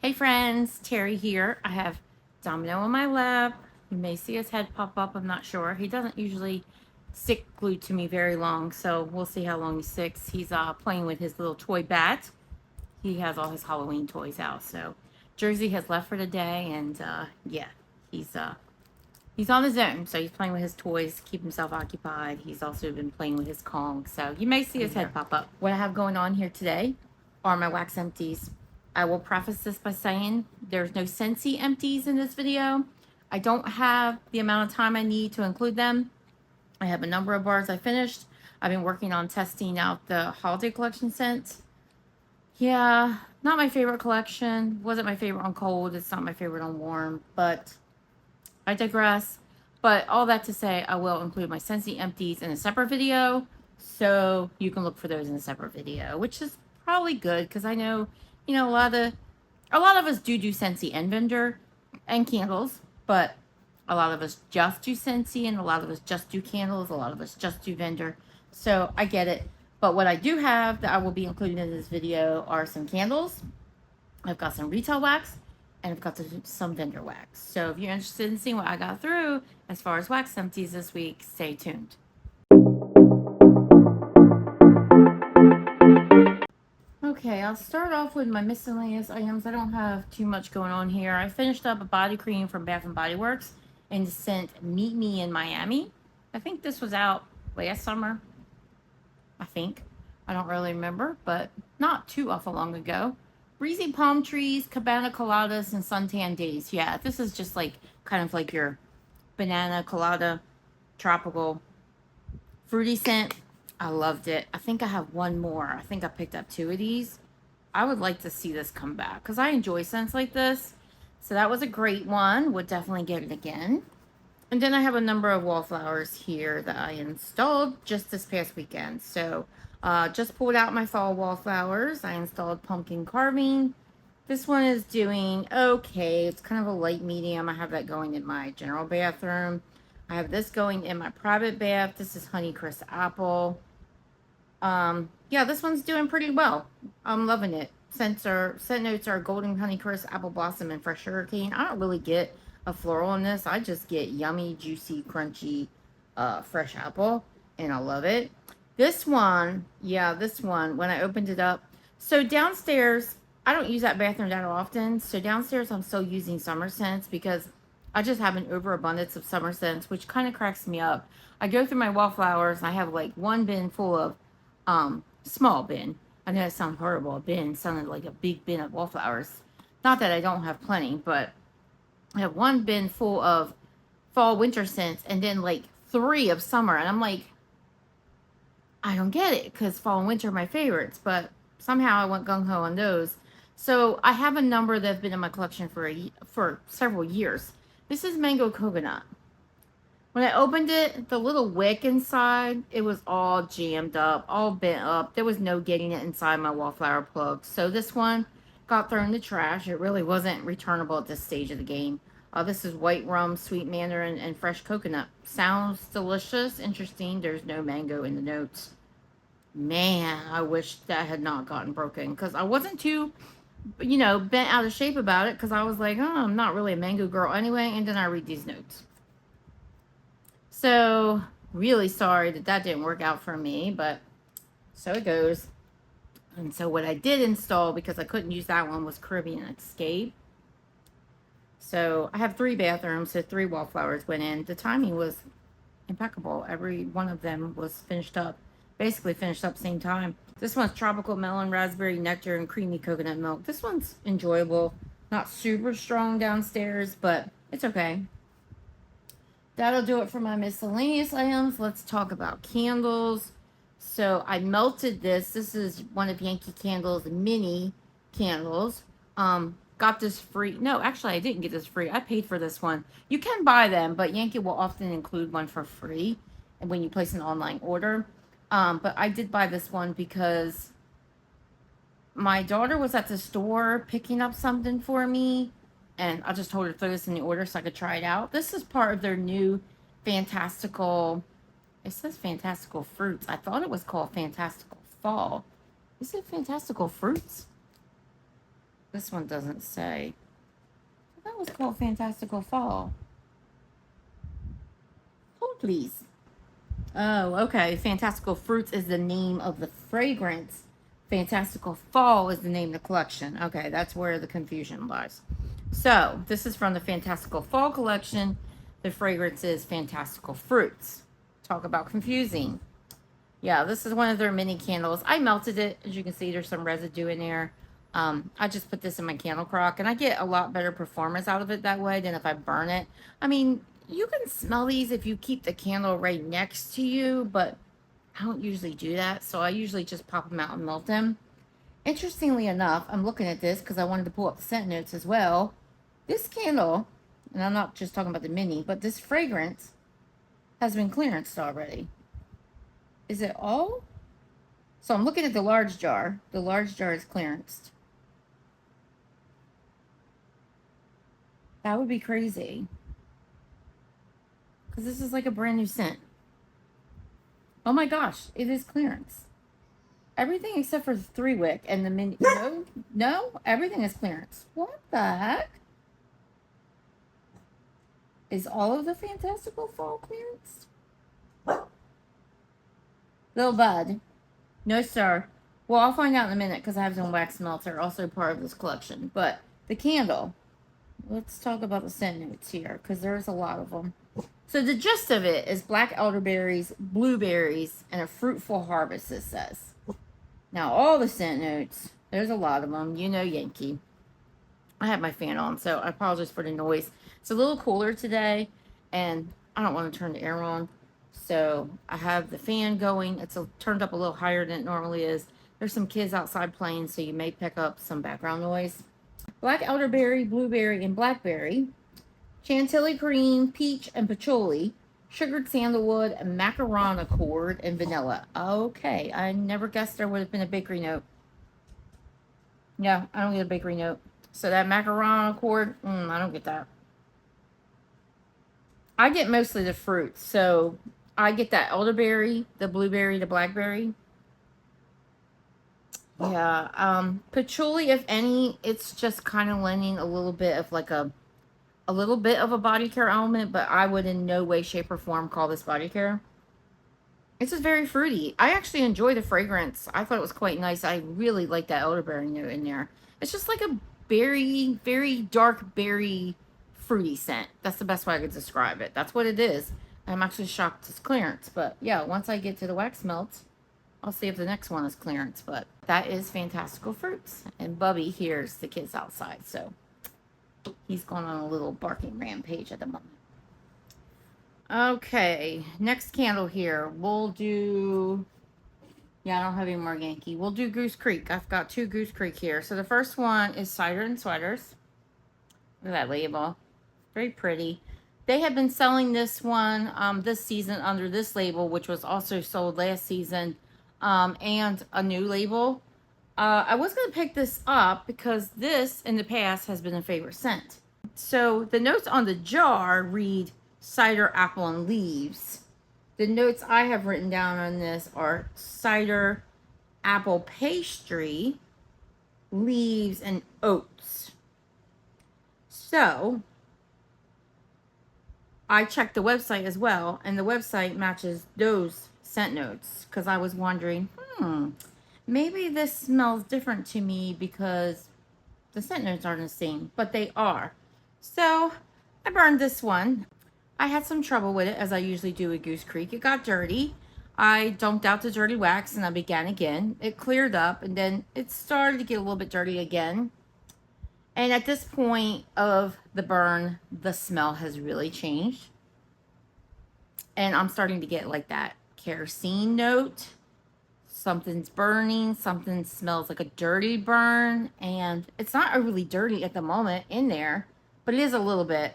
Hey friends, Terry here. I have Domino on my lap. You may see his head pop up, I'm not sure. He doesn't usually stick glued to me very long, so we'll see how long he sticks. He's playing with his little toy bat. He has all his Halloween toys out, so Jersey has left for the day, and yeah, he's on his own, so he's playing with his toys, keep himself occupied. He's also been playing with his Kong, so you may see his head pop up. What I have going on here today are my wax empties. I will preface this by saying there's no Scentsy empties in this video. I don't have the amount of time I need to include them. I have a number of bars I finished. I've been working on testing out the holiday collection scents. Yeah, not my favorite collection. Wasn't my favorite on cold. It's not my favorite on warm, but I digress. But all that to say, I will include my Scentsy empties in a separate video, so you can look for those in a separate video, which is probably good because I know, a lot of us do Scentsy and vendor and candles, but a lot of us just do Scentsy and a lot of us just do candles. A lot of us just do vendor, so I get it. But what I do have that I will be including in this video are some candles. I've got some retail wax, and I've got some vendor wax. So if you're interested in seeing what I got through as far as wax empties this week, stay tuned. Okay, I'll start off with my miscellaneous items. I don't have too much going on here. I finished up a body cream from Bath & Body Works in the scent Meet Me in Miami. I think this was out last summer. I think. I don't really remember, but not too awful long ago. Breezy palm trees, cabana coladas, and suntan days. Yeah, this is just like kind of like your banana colada tropical fruity scent. I loved it. I think I have one more. I think I picked up 2 of these. I would like to see this come back because I enjoy scents like this. So that was a great one. Would definitely get it again. And then I have a number of wallflowers here that I installed just this past weekend. So just pulled out my fall wallflowers. I installed pumpkin carving. This one is doing okay. It's kind of a light medium. I have that going in my general bathroom. I have this going in my private bath. This is Honeycrisp Apple. Yeah, this one's doing pretty well. I'm loving it. Scent notes are golden honeycrisp, apple blossom, and fresh hurricane. I don't really get a floral in this. I just get yummy, juicy, crunchy, fresh apple, and I love it. This one, when I opened it up, so downstairs, I don't use that bathroom that often. So downstairs, I'm still using summer scents because I just have an overabundance of summer scents, which kind of cracks me up. I go through my wallflowers, and I have like one bin full of small bin. I know that sounds horrible. A bin sounded like a big bin of wallflowers. Not that I don't have plenty, but I have one bin full of fall winter scents and then like 3 of summer. And I'm like, I don't get it because fall and winter are my favorites, but somehow I went gung-ho on those. So I have a number that's been in my collection for several years. This is Mango Coconut. When I opened it, the little wick inside, it was all jammed up, all bent up. There was no getting it inside my wallflower plug. So this one got thrown in the trash. It really wasn't returnable at this stage of the game. This is white rum, sweet mandarin, and fresh coconut. Sounds delicious, interesting. There's no mango in the notes. Man, I wish that had not gotten broken because I wasn't too, bent out of shape about it because I was like, oh, I'm not really a mango girl anyway. And then I read these notes. So, really sorry that didn't work out for me, but so it goes. And so what I did install, because I couldn't use that one, was Caribbean Escape. So I have 3 bathrooms, so 3 wallflowers went in. The timing was impeccable. Every one of them was basically finished up same time. This one's tropical melon, raspberry nectar, and creamy coconut milk. This one's enjoyable. Not super strong downstairs, but it's okay. That'll do it for my miscellaneous items. Let's talk about candles. So I melted this. This is one of Yankee Candle's mini candles. Got this free. No, actually, I didn't get this free. I paid for this one. You can buy them, but Yankee will often include one for free when you place an online order. But I did buy this one because my daughter was at the store picking up something for me. And I just told her to throw this in the order so I could try it out. This is part of their new fantastical. It says fantastical fruits. I thought it was called fantastical fall. Is it fantastical fruits? This one doesn't say. That was called Fantastical Fall. Hold please. Oh, okay. Fantastical Fruits is the name of the fragrance. Fantastical Fall is the name of the collection. Okay, that's where the confusion lies. So, this is from the Fantastical Fall collection. The fragrance is Fantastical Fruits. Talk about confusing. Yeah, this is one of their mini candles. I melted it. As you can see, there's some residue in there. I just put this in my candle crock, and I get a lot better performance out of it that way than if I burn it. I mean, you can smell these if you keep the candle right next to you, but I don't usually do that, so I usually just pop them out and melt them. Interestingly enough, I'm looking at this because I wanted to pull up the scent notes as well. This candle, and I'm not just talking about the mini, but this fragrance has been clearanced already. Is it all? So I'm looking at the large jar. The large jar is clearanced. That would be crazy. Because this is like a brand new scent. Oh my gosh, it is clearance. Everything except for the 3-wick and the mini. No, everything is clearance. What the heck? Is all of the Fantastical Fall clearance? Little bud. No, sir. Well, I'll find out in a minute because I have some wax melts that are also part of this collection. But the candle. Let's talk about the scent notes here because there's a lot of them. So the gist of it is black elderberries, blueberries, and a fruitful harvest, it says. Now, all the scent notes, there's a lot of them. You know Yankee. I have my fan on, so I apologize for the noise. It's a little cooler today, and I don't want to turn the air on. So I have the fan going. It's turned up a little higher than it normally is. There's some kids outside playing, so you may pick up some background noise. Black elderberry, blueberry, and blackberry. Chantilly cream, peach, and patchouli. Sugared sandalwood, and macaron accord, and vanilla. Okay, I never guessed there would have been a bakery note. Yeah, I don't get a bakery note. So that macaron accord, I don't get that. I get mostly the fruits. So I get that elderberry, the blueberry, the blackberry. Yeah, patchouli, if any, it's just kind of lending a little bit of like a little bit of a body care element, but I would in no way, shape, or form call this body care. It's just very fruity. I actually enjoy the fragrance. I thought it was quite nice. I really like that elderberry note in there. It's just like a berry, very dark berry fruity scent. That's the best way I could describe it. That's what it is. I'm actually shocked it's clearance, but yeah, once I get to the wax melts, I'll see if the next one is clearance, but that is Fantastical Fruits. And Bubby hears the kids outside, so he's going on a little barking rampage at the moment. Okay, next candle here. We'll do... Yeah, I don't have any more Yankee. We'll do Goose Creek. I've got 2 Goose Creek here. So the first one is Cider and Sweaters. Look at that label. Very pretty. They have been selling this one this season under this label, which was also sold last season, and a new label. I was going to pick this up because this, in the past, has been a favorite scent. So the notes on the jar read cider, apple, and leaves. The notes I have written down on this are cider, apple pastry, leaves, and oats. So I checked the website as well, and the website matches those scent notes because I was wondering, maybe this smells different to me because the scent notes aren't the same, but they are. So I burned this one. I had some trouble with it, as I usually do with Goose Creek. It got dirty. I dumped out the dirty wax and I began again. It cleared up and then it started to get a little bit dirty again. And at this point of the burn, the smell has really changed. And I'm starting to get like that kerosene note. Something's burning. Something smells like a dirty burn. And it's not overly dirty at the moment in there, but it is a little bit.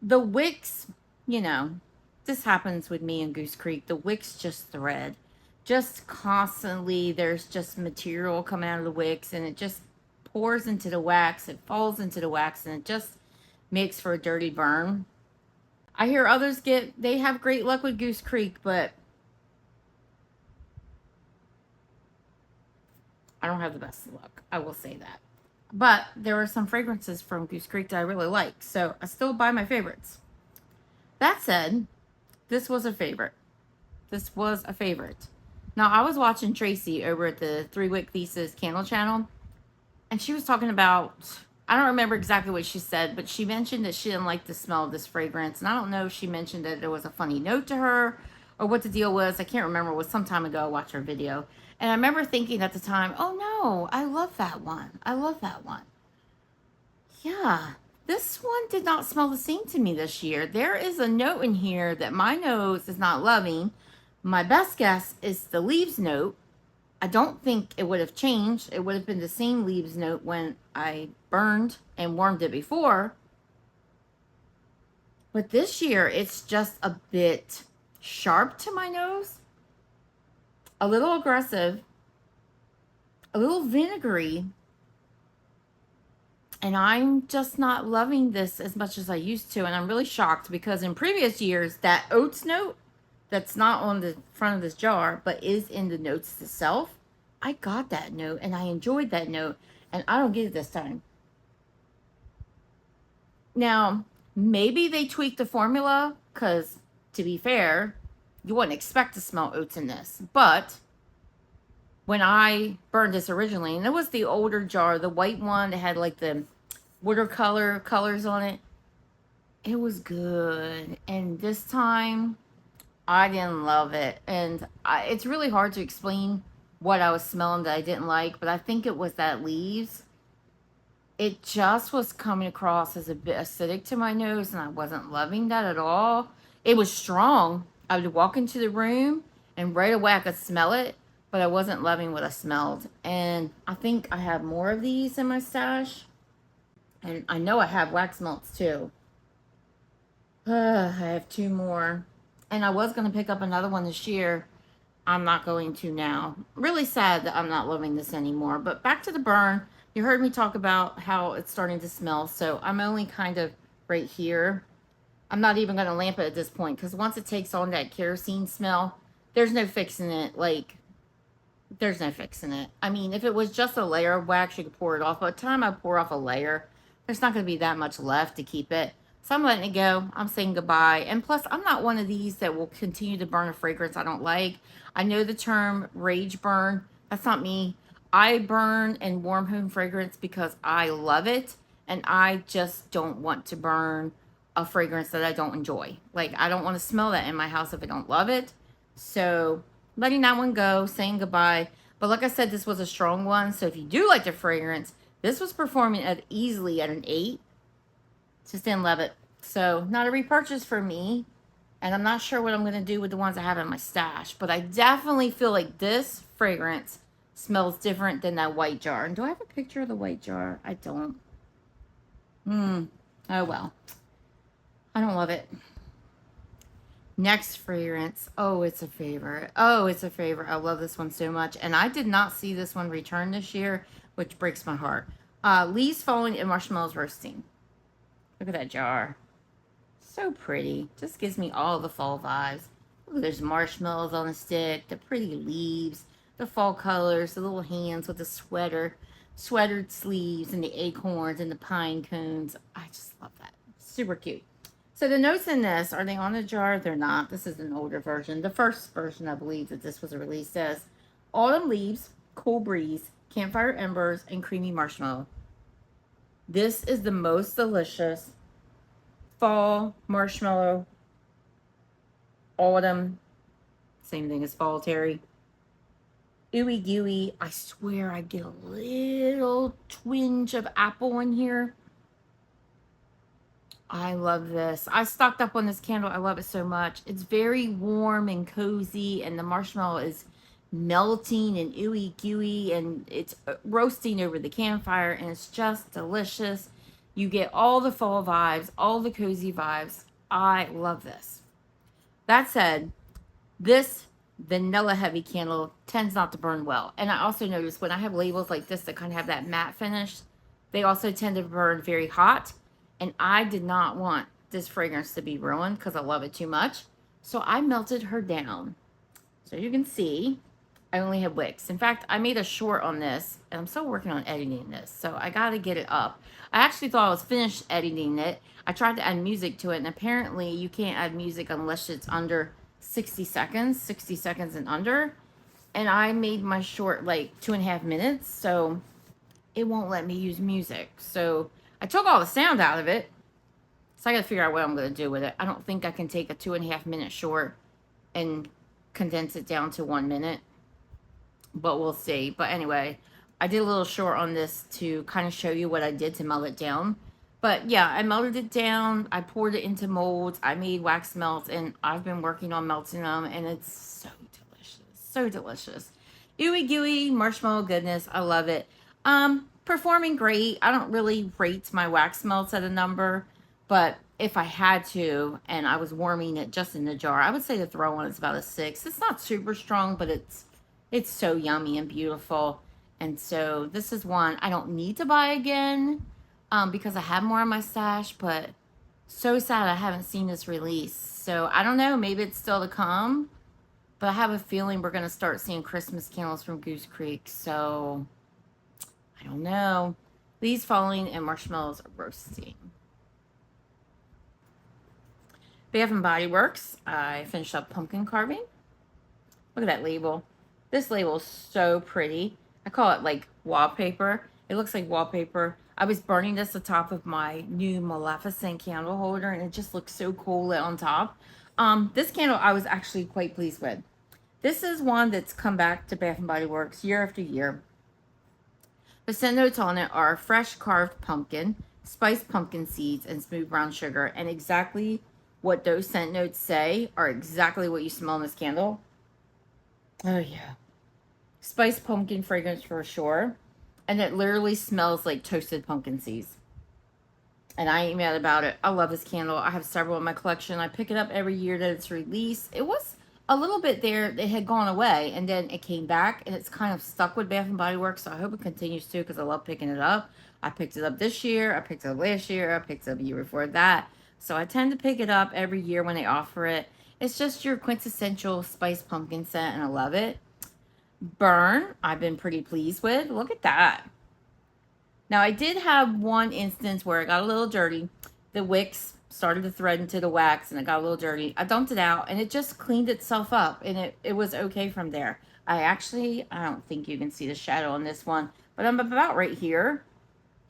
The wicks, you know, this happens with me in Goose Creek. The wicks just thread. Just constantly, there's just material coming out of the wicks and it just pours into the wax. It falls into the wax and it just makes for a dirty burn. I hear others they have great luck with Goose Creek, but I don't have the best luck. I will say that. But there were some fragrances from Goose Creek that I really like, so I still buy my favorites. That said, this was a favorite. This was a favorite. Now, I was watching Tracy over at the 3 Wick Thesis Candle channel, and she was talking about, I don't remember exactly what she said, but she mentioned that she didn't like the smell of this fragrance. And I don't know if she mentioned that it was a funny note to her or what the deal was. I can't remember. It was some time ago. I watched her video. And I remember thinking at the time, oh no, I love that one. I love that one. Yeah, this one did not smell the same to me this year. There is a note in here that my nose is not loving. My best guess is the leaves note. I don't think it would have changed. It would have been the same leaves note when I burned and warmed it before. But this year, it's just a bit sharp to my nose. A little aggressive. A little vinegary. And I'm just not loving this as much as I used to. And I'm really shocked because in previous years, that oats note that's not on the front of this jar, but is in the notes itself, I got that note and I enjoyed that note. And I don't get it this time. Now, maybe they tweaked the formula because, to be fair, you wouldn't expect to smell oats in this. But when I burned this originally, and it was the older jar, the white one that had like the watercolor colors on it, it was good. And this time, I didn't love it. And it's really hard to explain what I was smelling that I didn't like, but I think it was that leaves. It just was coming across as a bit acidic to my nose, and I wasn't loving that at all. It was strong. I would walk into the room, and right away I could smell it, but I wasn't loving what I smelled. And I think I have more of these in my stash. And I know I have wax melts too. I have 2 more. And I was going to pick up another one this year. I'm not going to now. Really sad that I'm not loving this anymore. But back to the burn. You heard me talk about how it's starting to smell. So I'm only kind of right here. I'm not even going to lamp it at this point. Because once it takes on that kerosene smell, there's no fixing it. Like, there's no fixing it. I mean, if it was just a layer of wax, you could pour it off. By the time I pour off a layer, there's not going to be that much left to keep it. So I'm letting it go. I'm saying goodbye. And plus, I'm not one of these that will continue to burn a fragrance I don't like. I know the term rage burn. That's not me. I burn and warm home fragrance because I love it. And I just don't want to burn a fragrance that I don't enjoy. Like, I don't want to smell that in my house if I don't love it. So letting that one go, saying goodbye. But like I said, this was a strong one. So if you do like the fragrance, this was performing at easily at an 8. Just didn't love it. So not a repurchase for me. And I'm not sure what I'm going to do with the ones I have in my stash. But I definitely feel like this fragrance smells different than that white jar. And do I have a picture of the white jar? I don't. Oh well. I don't love it. Next fragrance. Oh, it's a favorite. Oh, it's a favorite. I love this one so much. And I did not see this one return this year, which breaks my heart. Leaves falling and marshmallows roasting. Look at that jar. So pretty. Just gives me all the fall vibes. Look, there's marshmallows on the stick, the pretty leaves, the fall colors, the little hands with the sweatered sleeves, and the acorns and the pine cones. I just love that. Super cute. So the notes in this, are they on the jar? They're not. This is an older version. The first version, I believe, that this was released says autumn leaves, cool breeze, campfire embers, and creamy marshmallow. This is the most delicious fall marshmallow, autumn, same thing as fall terry. Ooey gooey. I swear I get a little twinge of apple in here. I love this. I stocked up on this candle. I love it so much. It's very warm and cozy, and the marshmallow is melting and ooey gooey, and it's roasting over the campfire, and it's just delicious. You get all the fall vibes, all the cozy vibes. I love this. That said, this vanilla heavy candle tends not to burn well. And I also notice when I have labels like this that kind of have that matte finish, they also tend to burn very hot. And I did not want this fragrance to be ruined because I love it too much. So I melted her down. So you can see, I only had wicks. In fact, I made a short on this, and I'm still working on editing this, so I got to get it up. I actually thought I was finished editing it. I tried to add music to it, and apparently you can't add music unless it's under 60 seconds, 60 seconds and under. And I made my short like 2.5 minutes, so it won't let me use music. So I took all the sound out of it, so I got to figure out what I'm going to do with it. I don't think I can take a 2.5 minute short and condense it down to 1 minute, but we'll see. But anyway, I did a little short on this to kind of show you what I did to melt it down. But yeah, I melted it down. I poured it into molds. I made wax melts, and I've been working on melting them, and it's so delicious. So delicious. Ooey gooey marshmallow goodness. I love it. Performing great. I don't really rate my wax melts at a number, but if I had to and I was warming it just in the jar, I would say the throw one is about a 6. It's not super strong, but it's so yummy and beautiful. And so this is one I don't need to buy again because I have more in my stash, but so sad I haven't seen this release. So I don't know, maybe it's still to come, but I have a feeling we're going to start seeing Christmas candles from Goose Creek. So I don't know. Leaves falling and marshmallows are roasting. Bath and Body Works. I finished up pumpkin carving. Look at that label. This label is so pretty. I call it like wallpaper. It looks like wallpaper. I was burning this atop of my new Maleficent candle holder, and it just looks so cool lit on top. This candle I was actually quite pleased with. This is one that's come back to Bath and Body Works year after year. The scent notes on it are fresh carved pumpkin, spiced pumpkin seeds, and smooth brown sugar. And exactly what those scent notes say are exactly what you smell in this candle. Oh yeah. Spiced pumpkin fragrance for sure. And it literally smells like toasted pumpkin seeds. And I ain't mad about it. I love this candle. I have several in my collection. I pick it up every year that it's released. It was a little bit there. It had gone away, and then it came back, and it's kind of stuck with Bath and Body Works, so I hope it continues to, because I love picking it up. I picked it up this year. I picked it up last year. I picked it up a year before that. So I tend to pick it up every year when they offer it. It's just your quintessential spiced pumpkin scent, and I love it. Burn, I've been pretty pleased with. Look at that. Now, I did have one instance where it got a little dirty. The wicks started to thread into the wax, and it got a little dirty. I dumped it out, and it just cleaned itself up, and it was okay from there. I don't think you can see the shadow on this one, but I'm about right here.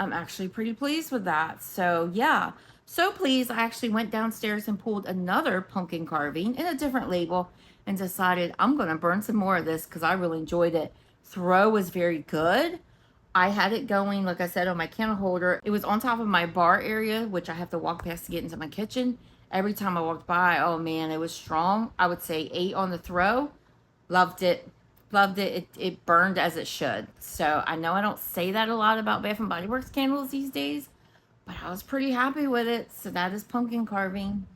I'm actually pretty pleased with that. So, yeah. So pleased, I actually went downstairs and pulled another pumpkin carving in a different label and decided I'm going to burn some more of this because I really enjoyed it. Throw was very good. I had it going, like I said, on my candle holder. It was on top of my bar area, which I have to walk past to get into my kitchen. Every time I walked by, oh man, it was strong. I would say 8 on the throw. Loved it. Loved it. It burned as it should. So I know I don't say that a lot about Bath and Body Works candles these days, but I was pretty happy with it. So that is pumpkin carving.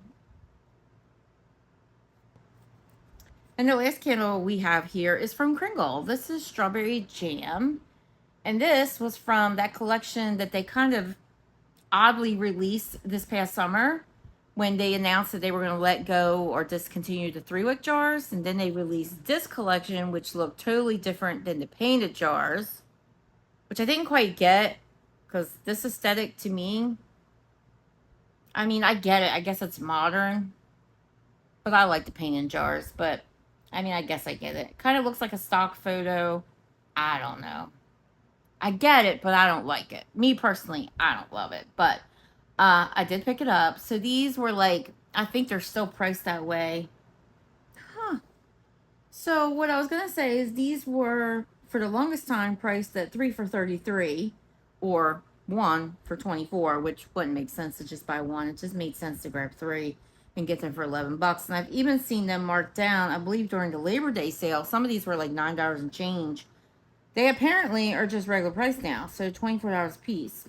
And the last candle we have here is from Kringle. This is Strawberry Jam. And this was from that collection that they kind of oddly released this past summer when they announced that they were going to let go or discontinue the 3-wick jars. And then they released this collection, which looked totally different than the painted jars, which I didn't quite get because this aesthetic to me, I mean, I get it. I guess it's modern, but I like the painted jars. But I mean, I guess I get it. Kind of looks like a stock photo. I don't know. I get it, but I don't like it. Me personally, I don't love it. But I did pick it up. So these were like, I think they're still priced that way. Huh. So what I was going to say is these were, for the longest time, priced at 3 for $33 or 1 for $24, which wouldn't make sense to just buy one. It just made sense to grab 3 and get them for $11. And I've even seen them marked down, I believe, during the Labor Day sale. Some of these were like $9 and change. They apparently are just regular price now, so $24 a piece.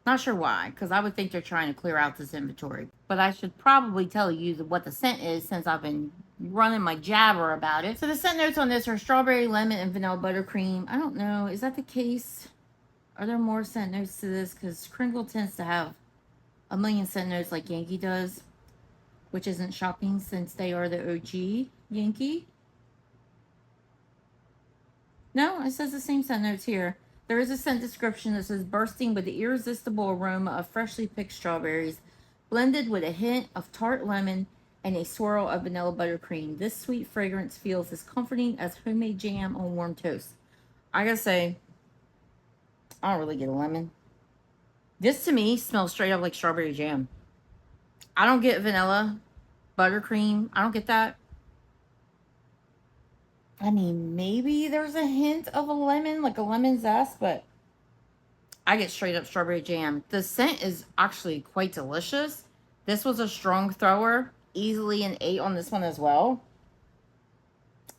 Not sure why, because I would think they're trying to clear out this inventory. But I should probably tell you what the scent is since I've been running my jabber about it. So the scent notes on this are strawberry, lemon, and vanilla buttercream. I don't know. Is that the case? Are there more scent notes to this? Because Kringle tends to have a million scent notes like Yankee does, which isn't shocking since they are the OG Yankee. No, it says the same scent notes here. There is a scent description that says bursting with the irresistible aroma of freshly picked strawberries, blended with a hint of tart lemon and a swirl of vanilla buttercream. This sweet fragrance feels as comforting as homemade jam on warm toast. I gotta say, I don't really get a lemon. This to me smells straight up like strawberry jam. I don't get vanilla, buttercream. I don't get that. I mean, maybe there's a hint of a lemon, like a lemon zest, but I get straight up strawberry jam. The scent is actually quite delicious. This was a strong thrower. Easily an 8 on this one as well.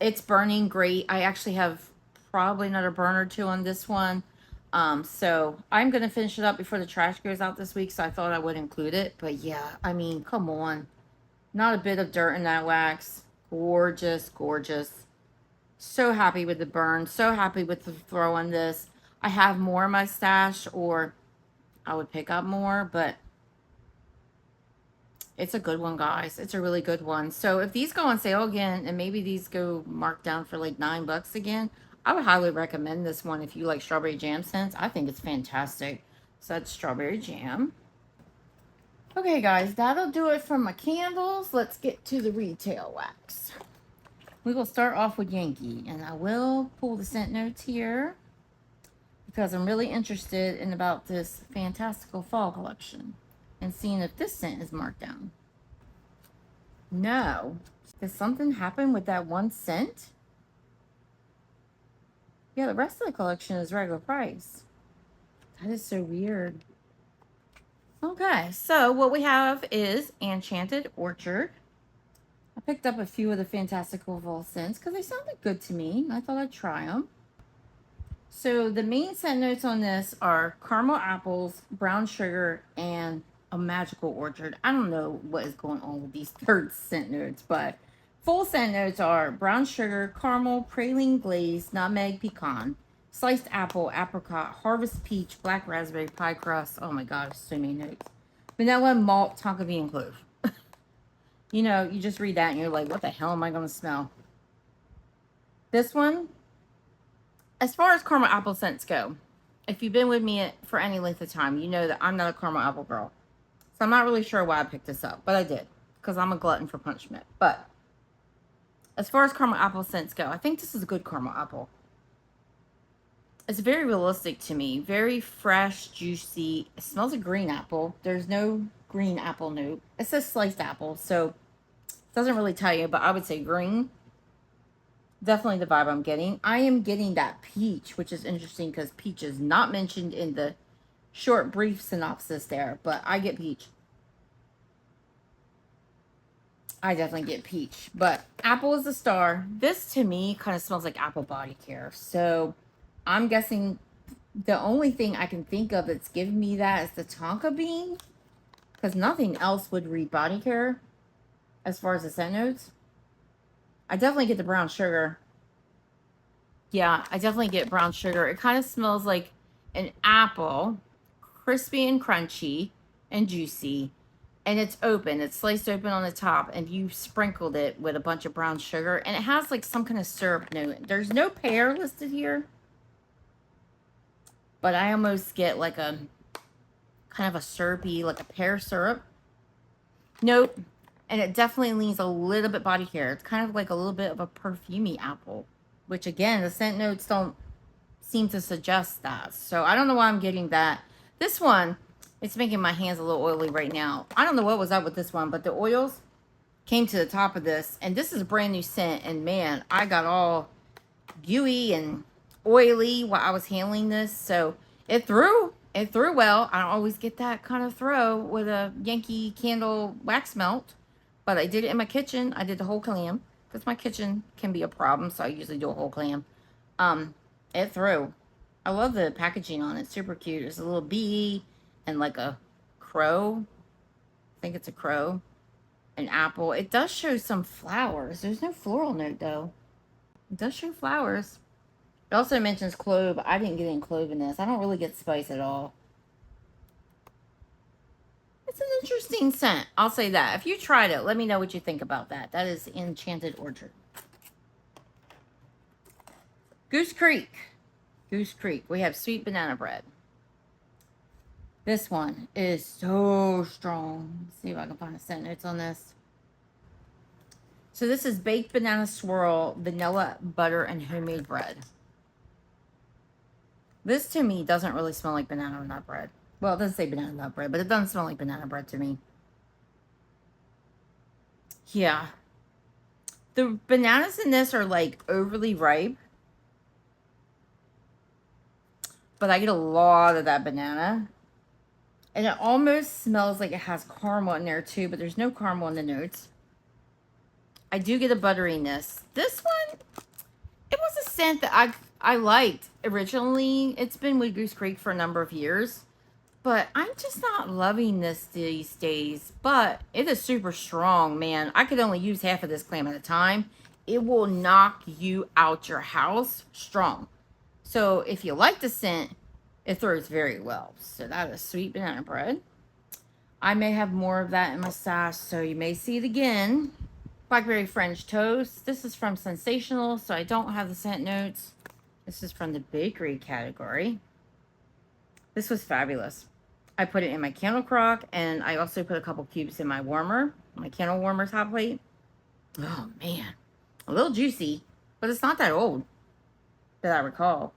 It's burning great. I actually have probably another burn or 2 on this one. So I'm going to finish it up before the trash goes out this week, so I thought I would include it. But yeah, I mean, come on. Not a bit of dirt in that wax. Gorgeous, gorgeous. So happy with the burn. So happy with the throw on this. I have more in my stash, or I would pick up more, but it's a good one, guys. It's a really good one. So if these go on sale again, and maybe these go marked down for like $9 again, I would highly recommend this one if you like strawberry jam scents. I think it's fantastic. So that's strawberry jam. Okay, guys, that'll do it for my candles. Let's get to the retail wax. We will start off with Yankee, and I will pull the scent notes here because I'm really interested in about this fantastical fall collection and seeing if this scent is marked down. No. Did something happen with that one scent? Yeah, the rest of the collection is regular price. That is so weird. Okay, so what we have is Enchanted Orchard. I picked up a few of the fantastical fall scents because they sounded good to me. I thought I'd try them. So the main scent notes on this are caramel apples, brown sugar, and a magical orchard. I don't know what is going on with these third scent notes, but full scent notes are brown sugar, caramel, praline glaze, nutmeg, pecan, sliced apple, apricot, harvest peach, black raspberry, pie crust. Oh my god, so many notes. Vanilla, malt, tonka bean, clove. You know, you just read that and you're like, what the hell am I going to smell? This one, as far as caramel apple scents go, if you've been with me for any length of time, you know that I'm not a caramel apple girl. So I'm not really sure why I picked this up, but I did because I'm a glutton for punishment. But as far as caramel apple scents go, I think this is a good caramel apple. It's very realistic to me. Very fresh, juicy. It smells like green apple. There's no green apple note. It says sliced apple, so it doesn't really tell you, but I would say green. Definitely the vibe I'm getting. I am getting that peach, which is interesting because peach is not mentioned in the short, brief synopsis there, but I get peach. I definitely get peach, but apple is the star. This to me kind of smells like apple body care. So I'm guessing the only thing I can think of that's giving me that is the tonka bean, because nothing else would read body care as far as the scent notes. I definitely get the brown sugar. Yeah, I definitely get brown sugar. It kind of smells like an apple, crispy and crunchy and juicy. And it's open. It's sliced open on the top, and you sprinkled it with a bunch of brown sugar. And it has like some kind of syrup note. There's no pear listed here, but I almost get like a kind of a syrupy, like a pear syrup note. And it definitely leans a little bit body care. It's kind of like a little bit of a perfumey apple, which again, the scent notes don't seem to suggest that. So I don't know why I'm getting that. This one, it's making my hands a little oily right now. I don't know what was up with this one, but the oils came to the top of this. And this is a brand new scent. And man, I got all gooey and oily while I was handling this. So it threw well. I don't always get that kind of throw with a Yankee candle wax melt. But I did it in my kitchen. I did the whole clam because my kitchen can be a problem. So I usually do a whole clam. It threw. I love the packaging on it. Super cute. There's a little bee and like a crow. I think it's a crow. An apple. It does show some flowers. There's no floral note though. It does show flowers. It also mentions clove. I didn't get any clove in this. I don't really get spice at all. It's an interesting scent. I'll say that. If you tried it, let me know what you think about that. That is Enchanted Orchard. Goose Creek. Goose Creek. We have sweet banana bread. This one is so strong. Let's see if I can find the scent notes on this. So this is baked banana swirl, vanilla, butter, and homemade bread. This to me doesn't really smell like banana nut bread. Well, it doesn't say banana nut bread, but it doesn't smell like banana bread to me. Yeah. The bananas in this are like overly ripe. But I get a lot of that banana. And it almost smells like it has caramel in there too, but there's no caramel in the notes. I do get a butteriness. This one, it was a scent that I liked originally. It's been with Goose Creek for a number of years. But I'm just not loving this these days. But it is super strong, man. I could only use half of this clam at a time. It will knock you out your house strong. So if you like the scent, it throws very well. So that is sweet banana bread. I may have more of that in my stash, so you may see it again. Blackberry French toast. This is from ScentSationals, so I don't have the scent notes. This is from the bakery category. This was fabulous. I put it in my candle crock, and I also put a couple cubes in my warmer, my candle warmer top plate. Oh man, a little juicy, but it's not that old that I recall.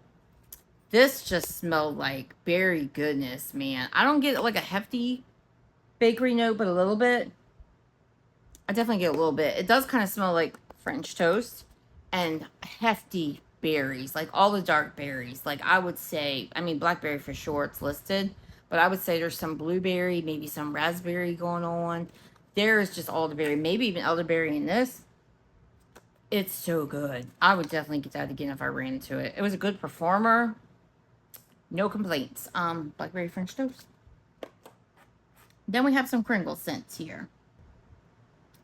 This just smelled like berry goodness, man. I don't get like a hefty bakery note, but a little bit. I definitely get a little bit. It does kind of smell like French toast and hefty berries, like all the dark berries. Like I would say, I mean, blackberry for sure, it's listed, but I would say there's some blueberry, maybe some raspberry going on. There's just all the berry, maybe even elderberry in this. It's so good. I would definitely get that again if I ran into it. It was a good performer. No complaints. Blackberry French toast. Then we have some Kringle scents here.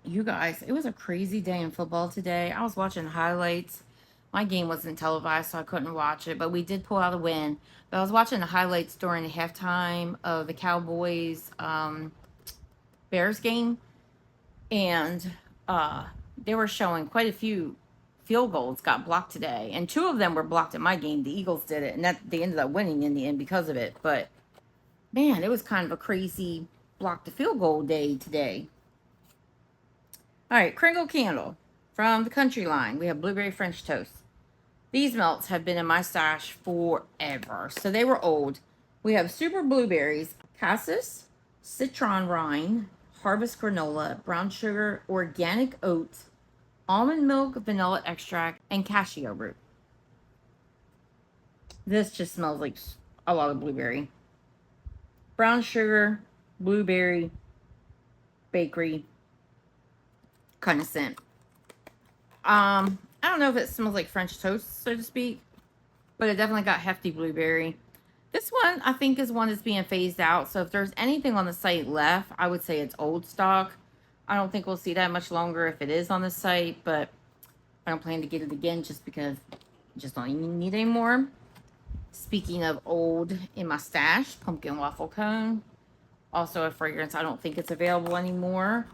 You guys, it was a crazy day in football today. I was watching highlights. My game wasn't televised, so I couldn't watch it, but we did pull out a win. But I was watching the highlights during the halftime of the Cowboys Bears game, and they were showing quite a few field goals got blocked today, and 2 of them were blocked in my game. The Eagles did it, and that they ended up winning in the end because of it. But man, it was kind of a crazy block the field goal day today. All right, Kringle Candle from the Country line. We have blueberry French toast. These melts have been in my stash forever, so they were old. We have super blueberries, cassis, citron rind, harvest granola, brown sugar, organic oats, almond milk, vanilla extract, and cashew root. This just smells like a lot of blueberry. Brown sugar, blueberry, bakery kind of scent. I don't know if it smells like French toast, so to speak, but it definitely got hefty blueberry. This one, I think, is one that's being phased out. So if there's anything on the site left, I would say it's old stock. I don't think we'll see that much longer if it is on the site, but I don't plan to get it again just because I just don't even need any more. Speaking of old in my stash, pumpkin waffle cone. Also a fragrance. I don't think it's available anymore.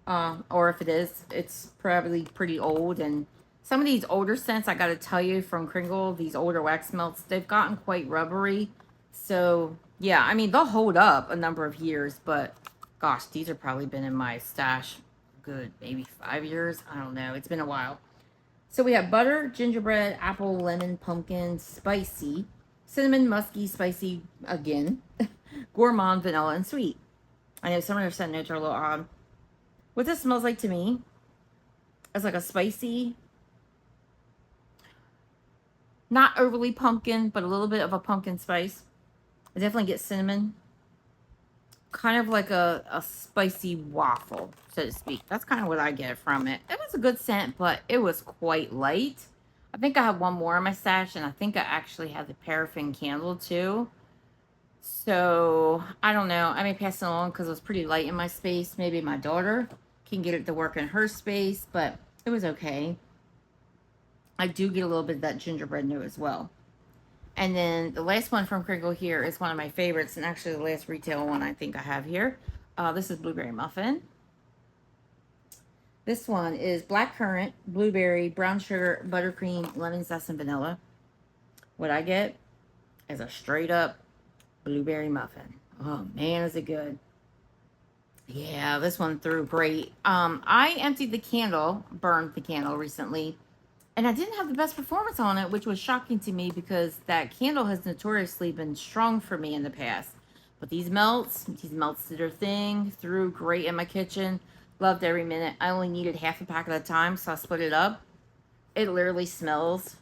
Or if it is, it's probably pretty old. And some of these older scents, I got to tell you, from Kringle, these older wax melts, they've gotten quite rubbery. So, yeah, I mean, they'll hold up a number of years, but gosh, these have probably been in my stash good, maybe 5 years. I don't know. It's been a while. So we have butter, gingerbread, apple, lemon, pumpkin, spicy, cinnamon, musky, spicy, again, gourmand, vanilla, and sweet. I know some of their scent notes are a little odd. What this smells like to me is like a spicy, not overly pumpkin, but a little bit of a pumpkin spice. I definitely get cinnamon. Kind of like a spicy waffle, so to speak. That's kind of what I get from it. It was a good scent, but it was quite light. I think I have one more in my stash, and I think I actually have the paraffin candle too. So, I don't know. I may pass it along because it was pretty light in my space. Maybe my daughter can get it to work in her space, but it was okay. I do get a little bit of that gingerbread note as well. And then the last one from Kringle here is one of my favorites, and actually the last retail one I think I have here. This is Blueberry Muffin. This one is black currant, blueberry, brown sugar, buttercream, lemon zest, and vanilla. What I get is a straight up blueberry muffin. Oh man, is it good. Yeah, this one threw great. I emptied the candle, burned the candle recently, and I didn't have the best performance on it, which was shocking to me because that candle has notoriously been strong for me in the past. But these melts did their thing, threw great in my kitchen. Loved every minute. I only needed half a pack at a time, so I split it up. It literally smells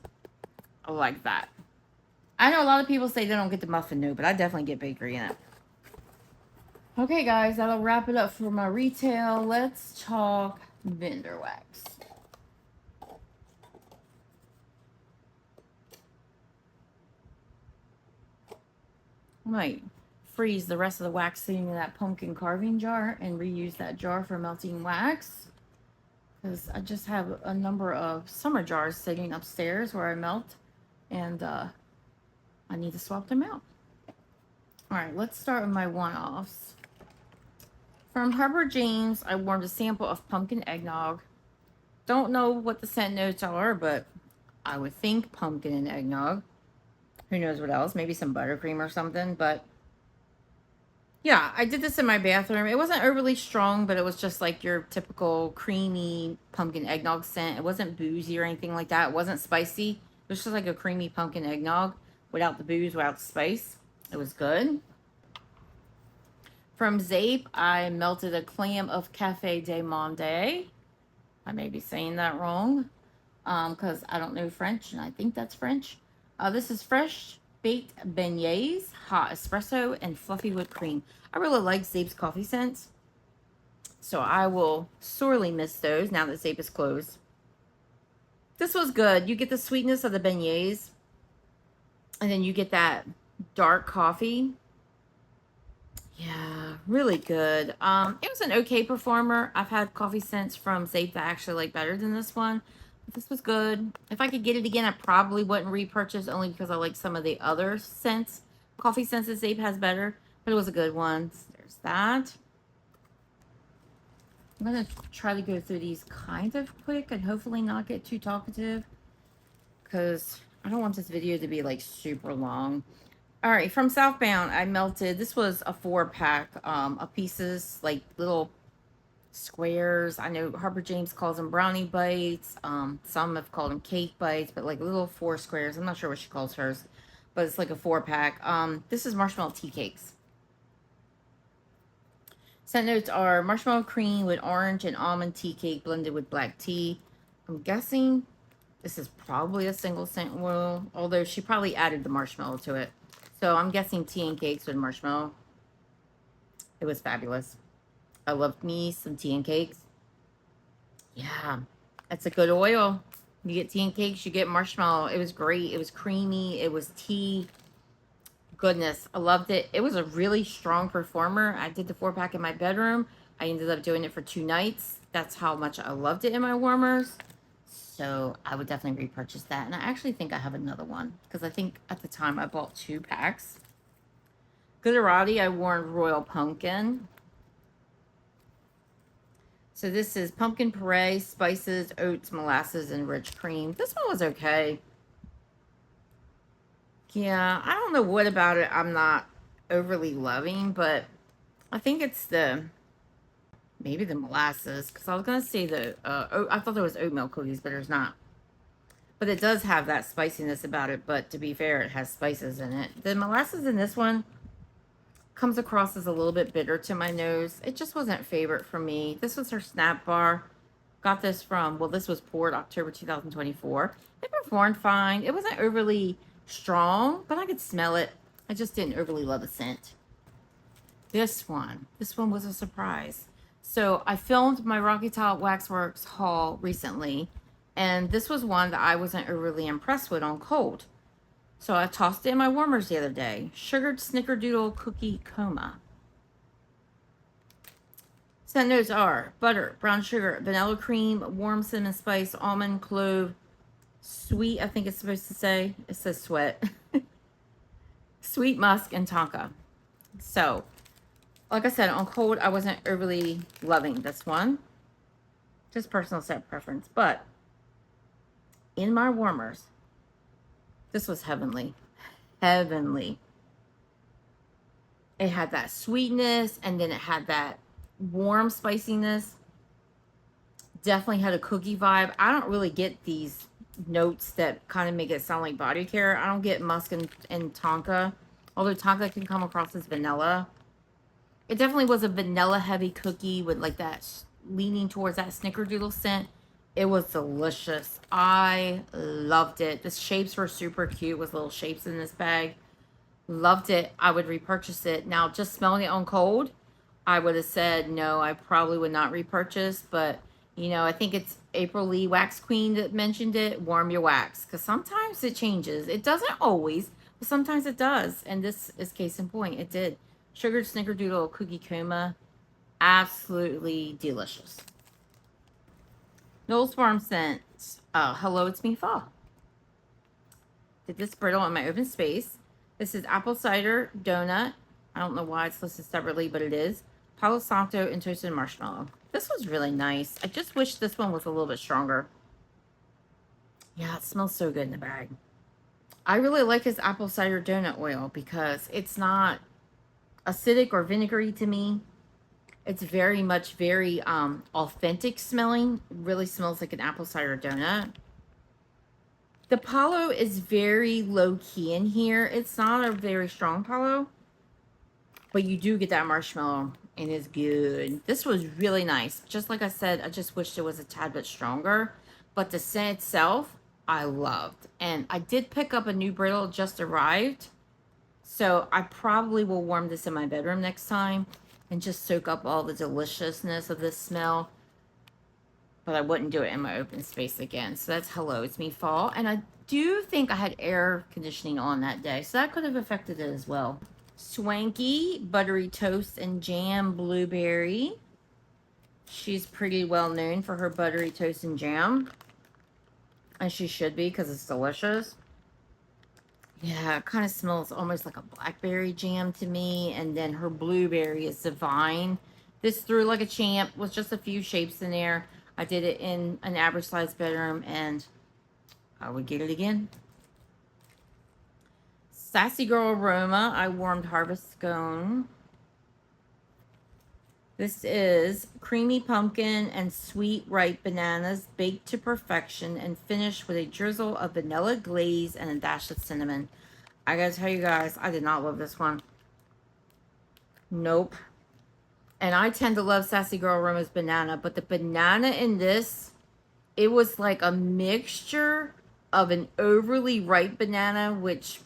like that. I know a lot of people say they don't get the muffin note, but I definitely get bakery in it. Okay, guys, that'll wrap it up for my retail. Let's talk vendor wax. I might freeze the rest of the wax sitting in that pumpkin carving jar and reuse that jar for melting wax. Because I just have a number of summer jars sitting upstairs where I melt. And I need to swap them out. Alright, let's start with my one-offs. From Harper James, I warmed a sample of pumpkin eggnog. Don't know what the scent notes are, but I would think pumpkin and eggnog. Who knows what else? Maybe some buttercream or something. But yeah, I did this in my bathroom. It wasn't overly strong, but it was just like your typical creamy pumpkin eggnog scent. It wasn't boozy or anything like that. It wasn't spicy. It was just like a creamy pumpkin eggnog without the booze, without the spice. It was good. From Zeep, I melted a clam of Cafe de Monde. I may be saying that wrong because I don't know French, and I think that's French. This is fresh baked beignets, hot espresso, and fluffy whipped cream. I really like Zeep's coffee scents, so I will sorely miss those now that Zeep is closed. This was good. You get the sweetness of the beignets, and then you get that dark coffee. Yeah, really good. It was an okay performer. I've had coffee scents from Zeep that I actually like better than this one. But this was good. If I could get it again, I probably wouldn't repurchase only because I like some of the other scents. Coffee scents that Zeep has better. But it was a good one. So there's that. I'm going to try to go through these kind of quick and hopefully not get too talkative. Because I don't want this video to be like super long. All right, from Southbound, I melted, this was a 4-pack of pieces, like little squares. I know Harper James calls them brownie bites. Some have called them cake bites, but like little 4 squares. I'm not sure what she calls hers, but it's like a 4-pack. This is marshmallow tea cakes. Scent notes are marshmallow cream with orange and almond tea cake blended with black tea. I'm guessing this is probably a single scent oil, although she probably added the marshmallow to it. So I'm guessing tea and cakes with marshmallow. It was fabulous. I loved me some tea and cakes. Yeah, it's a good oil. You get tea and cakes, you get marshmallow. It was great. It was creamy. It was tea. Goodness, I loved it. It was a really strong performer. I did the 4-pack in my bedroom. I ended up doing it for 2 nights. That's how much I loved it in my warmers. So I would definitely repurchase that. And I actually think I have another one. Because I think at the time I bought 2 packs. Glitterati, I warmed Royal Pumpkin. So this is pumpkin puree, spices, oats, molasses, and rich cream. This one was okay. Yeah, I don't know what about it I'm not overly loving. But I think it's maybe the molasses, because I was going to say I thought there was oat milk cookies, but there's not. But it does have that spiciness about it, but to be fair, it has spices in it. The molasses in this one comes across as a little bit bitter to my nose. It just wasn't a favorite for me. This was her snap bar. Got this from, well, this was poured October 2024. It performed fine. It wasn't overly strong, but I could smell it. I just didn't overly love the scent. This one was a surprise. So I filmed my Rocky Top Waxworks haul recently, and this was one that I wasn't overly impressed with on cold. So I tossed it in my warmers the other day. Sugared Snickerdoodle Cookie Coma. Scent notes are butter, brown sugar, vanilla cream, warm cinnamon spice, almond, clove, sweet, I think it's supposed to say. It says sweat. Sweet musk and tonka. So, like I said, on cold, I wasn't overly loving this one. Just personal scent preference. But in my warmers, This was heavenly. Heavenly. It had that sweetness, and then it had that warm spiciness. Definitely had a cookie vibe. I don't really get these notes that kind of make it sound like body care. I don't get musk and tonka, although tonka can come across as vanilla. It definitely was a vanilla heavy cookie with like that leaning towards that snickerdoodle scent. It was delicious. I loved it. The shapes were super cute with little shapes in this bag. Loved it. I would repurchase it. Now, just smelling it on cold, I would have said no, I probably would not repurchase. But, you know, I think it's April Lee Wax Queen that mentioned it. Warm your wax. Because sometimes it changes. It doesn't always, but sometimes it does. And this is case in point. It did. Sugared Snickerdoodle Cookie Coma. Absolutely delicious. Knowles Farm Scents. Hello, it's me, Fall. Did this brittle in my open space. This is apple cider donut. I don't know why it's listed separately, but it is. Palo Santo and toasted marshmallow. This was really nice. I just wish this one was a little bit stronger. Yeah, it smells so good in the bag. I really like this apple cider donut oil because it's not acidic or vinegary to me. It's very much very authentic smelling. It really smells like an apple cider donut. The Palo is very low key in here. It's not a very strong Palo, but you do get that marshmallow and it's good. This was really nice. Just like I said, I just wished it was a tad bit stronger, but the scent itself, I loved. And I did pick up a new brittle, just arrived. So I probably will warm this in my bedroom next time and just soak up all the deliciousness of this smell. But I wouldn't do it in my open space again. So that's hello, it's me, Fall. And I do think I had air conditioning on that day, so that could have affected it as well. Swanky, buttery toast and jam blueberry. She's pretty well known for her buttery toast and jam. And she should be because it's delicious. Yeah, it kind of smells almost like a blackberry jam to me. And then her blueberry is divine. This thru like a champ with just a few shapes in there. I did it in an average size bedroom and I would get it again. Sassy Girl Aroma. I warmed harvest scone. This is creamy pumpkin and sweet ripe bananas baked to perfection and finished with a drizzle of vanilla glaze and a dash of cinnamon. I gotta tell you guys, I did not love this one. Nope. And I tend to love Sassy Girl Aroma's banana, but the banana in this, it was like a mixture of an overly ripe banana, which,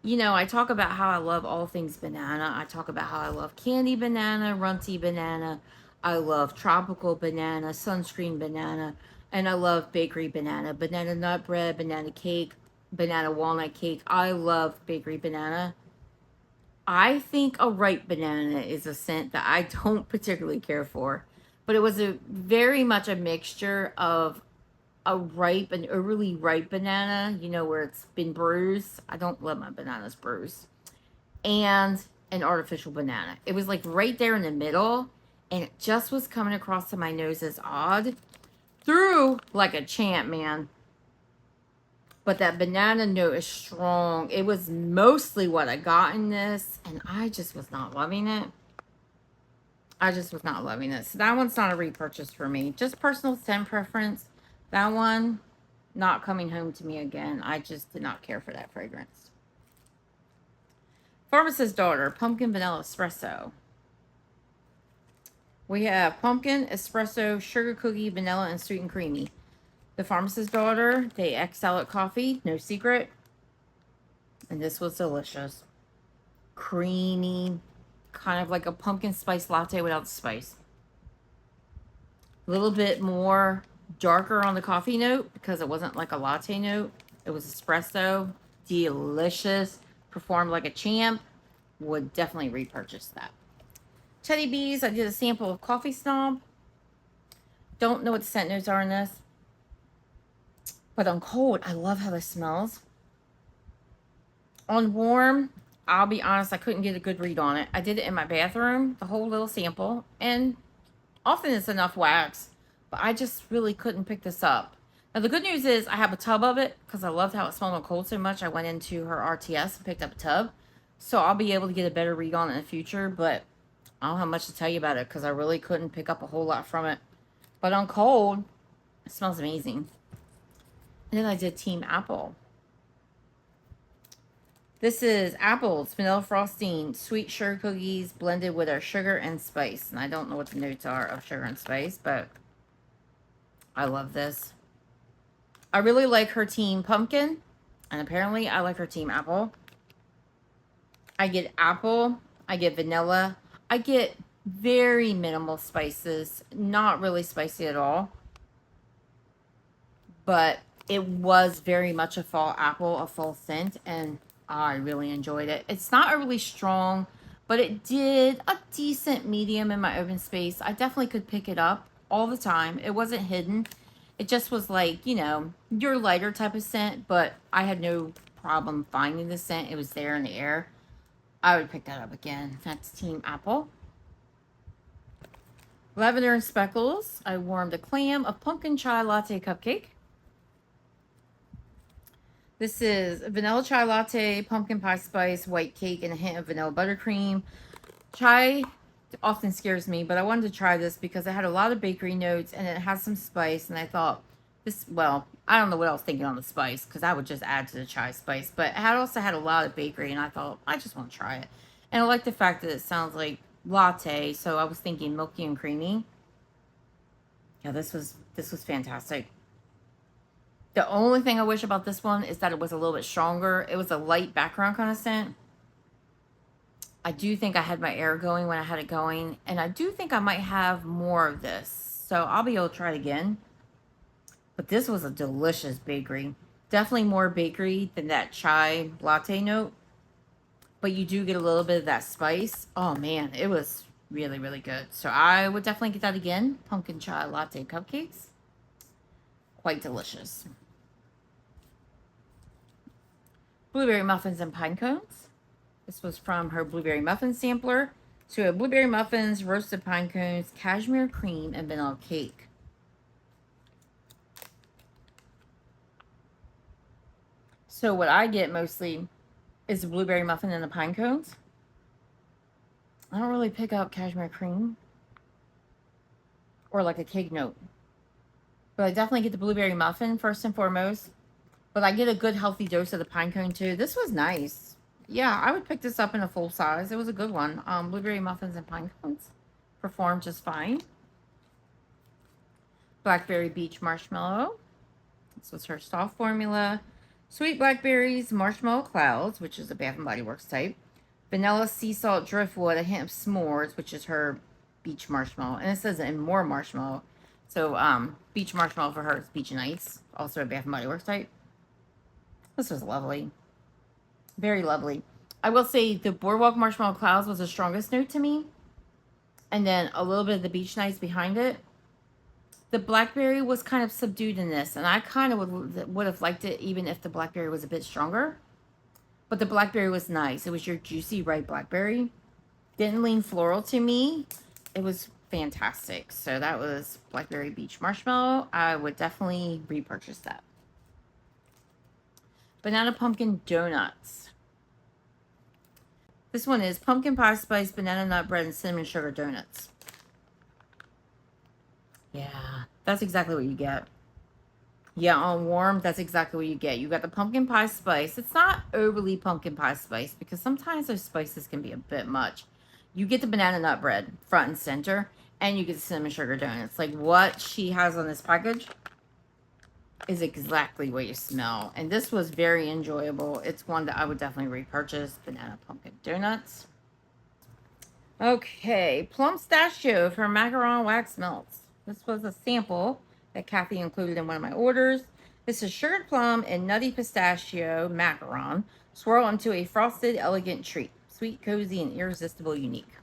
you know, I talk about how I love all things banana. I talk about how I love candy banana, runty banana. I love tropical banana, sunscreen banana, and I love bakery banana, banana nut bread, banana cake, banana walnut cake. I love bakery banana. I think a ripe banana is a scent that I don't particularly care for, but it was a very much a mixture of a ripe and overly ripe banana, you know, where it's been bruised. I don't love my bananas bruised. And an artificial banana. It was like right there in the middle, and it just was coming across to my nose as odd. Thru like a champ, man. But that banana note is strong. It was mostly what I got in this, and I just was not loving it. I just was not loving it. So that one's not a repurchase for me. Just personal scent preference. That one, not coming home to me again. I just did not care for that fragrance. Pharmacist's Daughter, Pumpkin Vanilla Espresso. We have pumpkin, espresso, sugar cookie, vanilla, and sweet and creamy. The Pharmacist's Daughter, they excel at coffee, no secret. And this was delicious. Creamy, kind of like a pumpkin spice latte without the spice. A little bit more darker on the coffee note because it wasn't like a latte note. It was espresso. Delicious. Performed like a champ. Would definitely repurchase that. Teddy Bees, I did a sample of Coffee Snob. Don't know what the scent notes are in this. But on cold, I love how this smells. On warm, I'll be honest, I couldn't get a good read on it. I did it in my bathroom, the whole little sample. And often it's enough wax. But I just really couldn't pick this up. Now, the good news is I have a tub of it because I loved how it smelled on cold so much. I went into her RTS and picked up a tub. So I'll be able to get a better read on it in the future, but I don't have much to tell you about it because I really couldn't pick up a whole lot from it. But on cold, it smells amazing. And then I did Team Apple. This is apples, vanilla frosting, sweet sugar cookies blended with our sugar and spice. And I don't know what the notes are of sugar and spice, but I love this. I really like her Team Pumpkin, and apparently I like her Team Apple. I get apple, I get vanilla, I get very minimal spices, not really spicy at all. But it was very much a fall apple, a fall scent, and I really enjoyed it. It's not really strong, but it did a decent medium in my open space. I definitely could pick it up all the time. It wasn't hidden. It just was like, you know, your lighter type of scent, but I had no problem finding the scent. It was there in the air. I would pick that up again. That's Team Apple. Lavender Speckles. I warmed a clam, a pumpkin chai latte cupcake. This is vanilla chai latte, pumpkin pie spice, white cake, and a hint of vanilla buttercream. Chai often scares me, but I wanted to try this because it had a lot of bakery notes and it has some spice. And I thought, this, well, I don't know what I was thinking on the spice because I would just add to the chai spice. But it also had a lot of bakery, and I thought, I just want to try it. And I like the fact that it sounds like latte, so I was thinking milky and creamy. Yeah, this was fantastic. The only thing I wish about this one is that it was a little bit stronger. It was a light background kind of scent. I do think I had my air going when I had it going. And I do think I might have more of this. So I'll be able to try it again. But this was a delicious bakery. Definitely more bakery than that chai latte note. But you do get a little bit of that spice. Oh man, it was really, really good. So I would definitely get that again. Pumpkin chai latte cupcakes. Quite delicious. Blueberry muffins and pine cones. This was from her blueberry muffin sampler. So we have blueberry muffins, roasted pine cones, cashmere cream, and vanilla cake. So what I get mostly is the blueberry muffin and the pine cones. I don't really pick up cashmere cream or like a cake note. But I definitely get the blueberry muffin first and foremost. But I get a good healthy dose of the pine cone too. This was nice. Yeah, I would pick this up in a full size. It was a good one. Blueberry muffins and pine cones performed just fine. Blackberry beach marshmallow. This was her soft formula. Sweet blackberries, marshmallow clouds, which is a Bath and Body Works type. Vanilla sea salt driftwood, a hint of s'mores, which is her beach marshmallow. And it says and more marshmallow. So beach marshmallow for her is beach and ice, also a Bath and Body Works type. This was lovely. Very lovely. I will say the boardwalk marshmallow clouds was the strongest note to me. And then a little bit of the beach nights behind it. The blackberry was kind of subdued in this. And I kind of would have liked it even if the blackberry was a bit stronger. But the blackberry was nice. It was your juicy ripe blackberry. Didn't lean floral to me. It was fantastic. So that was Blackberry Beach Marshmallow. I would definitely repurchase that. Banana Pumpkin Donuts. This one is pumpkin pie spice, banana nut bread, and cinnamon sugar donuts. Yeah, that's exactly what you get. Yeah, on warm, that's exactly what you get. You got the pumpkin pie spice. It's not overly pumpkin pie spice because sometimes those spices can be a bit much. You get the banana nut bread front and center, and you get the cinnamon sugar donuts. Like what she has on this package is exactly what you smell. And this was very enjoyable. It's one that I would definitely repurchase. Banana pumpkin donuts. Okay, plum pistachio for Macaron Wax Melts. This was a sample that Kathy included in one of my orders. This is sugared plum and nutty pistachio macaron. Swirl into a frosted, elegant treat. Sweet, cozy, and irresistible unique.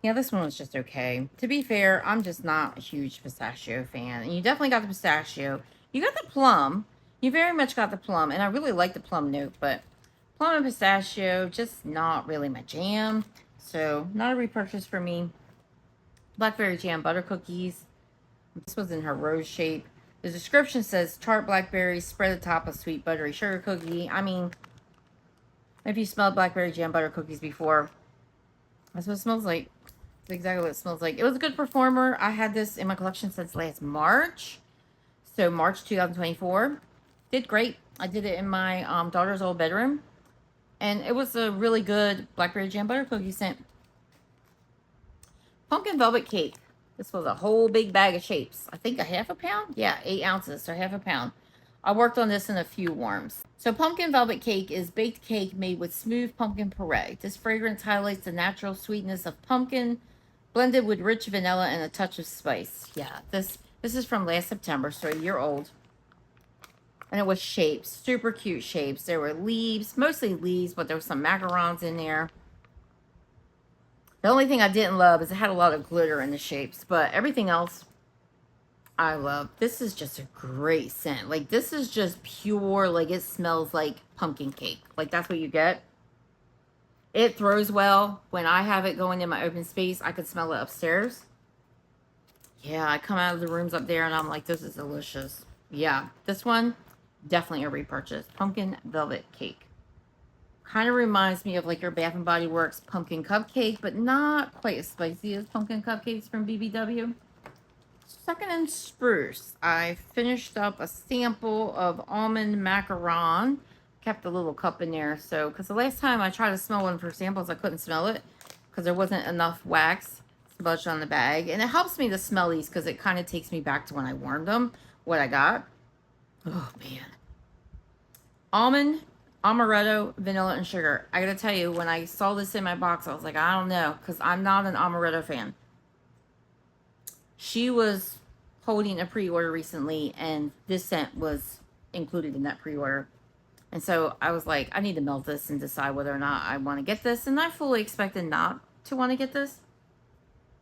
Yeah, this one was just okay. To be fair, I'm just not a huge pistachio fan. And you definitely got the pistachio. You got the plum. You very much got the plum. And I really like the plum note. But plum and pistachio, just not really my jam. So, not a repurchase for me. Blackberry jam butter cookies. This was in her rose shape. The description says tart blackberries spread atop a sweet buttery sugar cookie. I mean, if you smelled blackberry jam butter cookies before, that's what it smells like. That's exactly what it smells like. It was a good performer. I had this in my collection since last March. So March 2024. Did great. I did it in my daughter's old bedroom. And it was a really good blackberry jam butter cookie scent. Pumpkin velvet cake. This was a whole big bag of shapes. I think a half a pound? Yeah, 8 ounces, so half a pound. I worked on this in a few warms. So pumpkin velvet cake is baked cake made with smooth pumpkin puree. This fragrance highlights the natural sweetness of pumpkin, blended with rich vanilla and a touch of spice. Yeah, this is from last September, so a year old. And it was shapes, super cute shapes. There were leaves, mostly leaves, but there were some macarons in there. The only thing I didn't love is it had a lot of glitter in the shapes, but everything else I love. This is just a great scent. Like, this is just pure, like, it smells like pumpkin cake. Like, that's what you get. It throws well. When I have it going in my open space, I could smell it upstairs. Yeah, I come out of the rooms up there and I'm like, this is delicious. Yeah, this one, definitely a repurchase. Pumpkin velvet cake. Kind of reminds me of like your Bath and Body Works pumpkin cupcake, but not quite as spicy as pumpkin cupcakes from BBW. Second in Spruce, I finished up a sample of almond macaron. Kept a little cup in there, so because the last time I tried to smell one for samples, I couldn't smell it because there wasn't enough wax smudged on the bag. And it helps me to smell these because it kind of takes me back to when I warmed them, what I got. Oh man, almond, amaretto, vanilla, and sugar. I gotta tell you, when I saw this in my box, I was like, I don't know, because I'm not an amaretto fan. She was holding a pre-order recently, and this scent was included in that pre-order. And so I was like, I need to melt this and decide whether or not I want to get this. And I fully expected not to want to get this.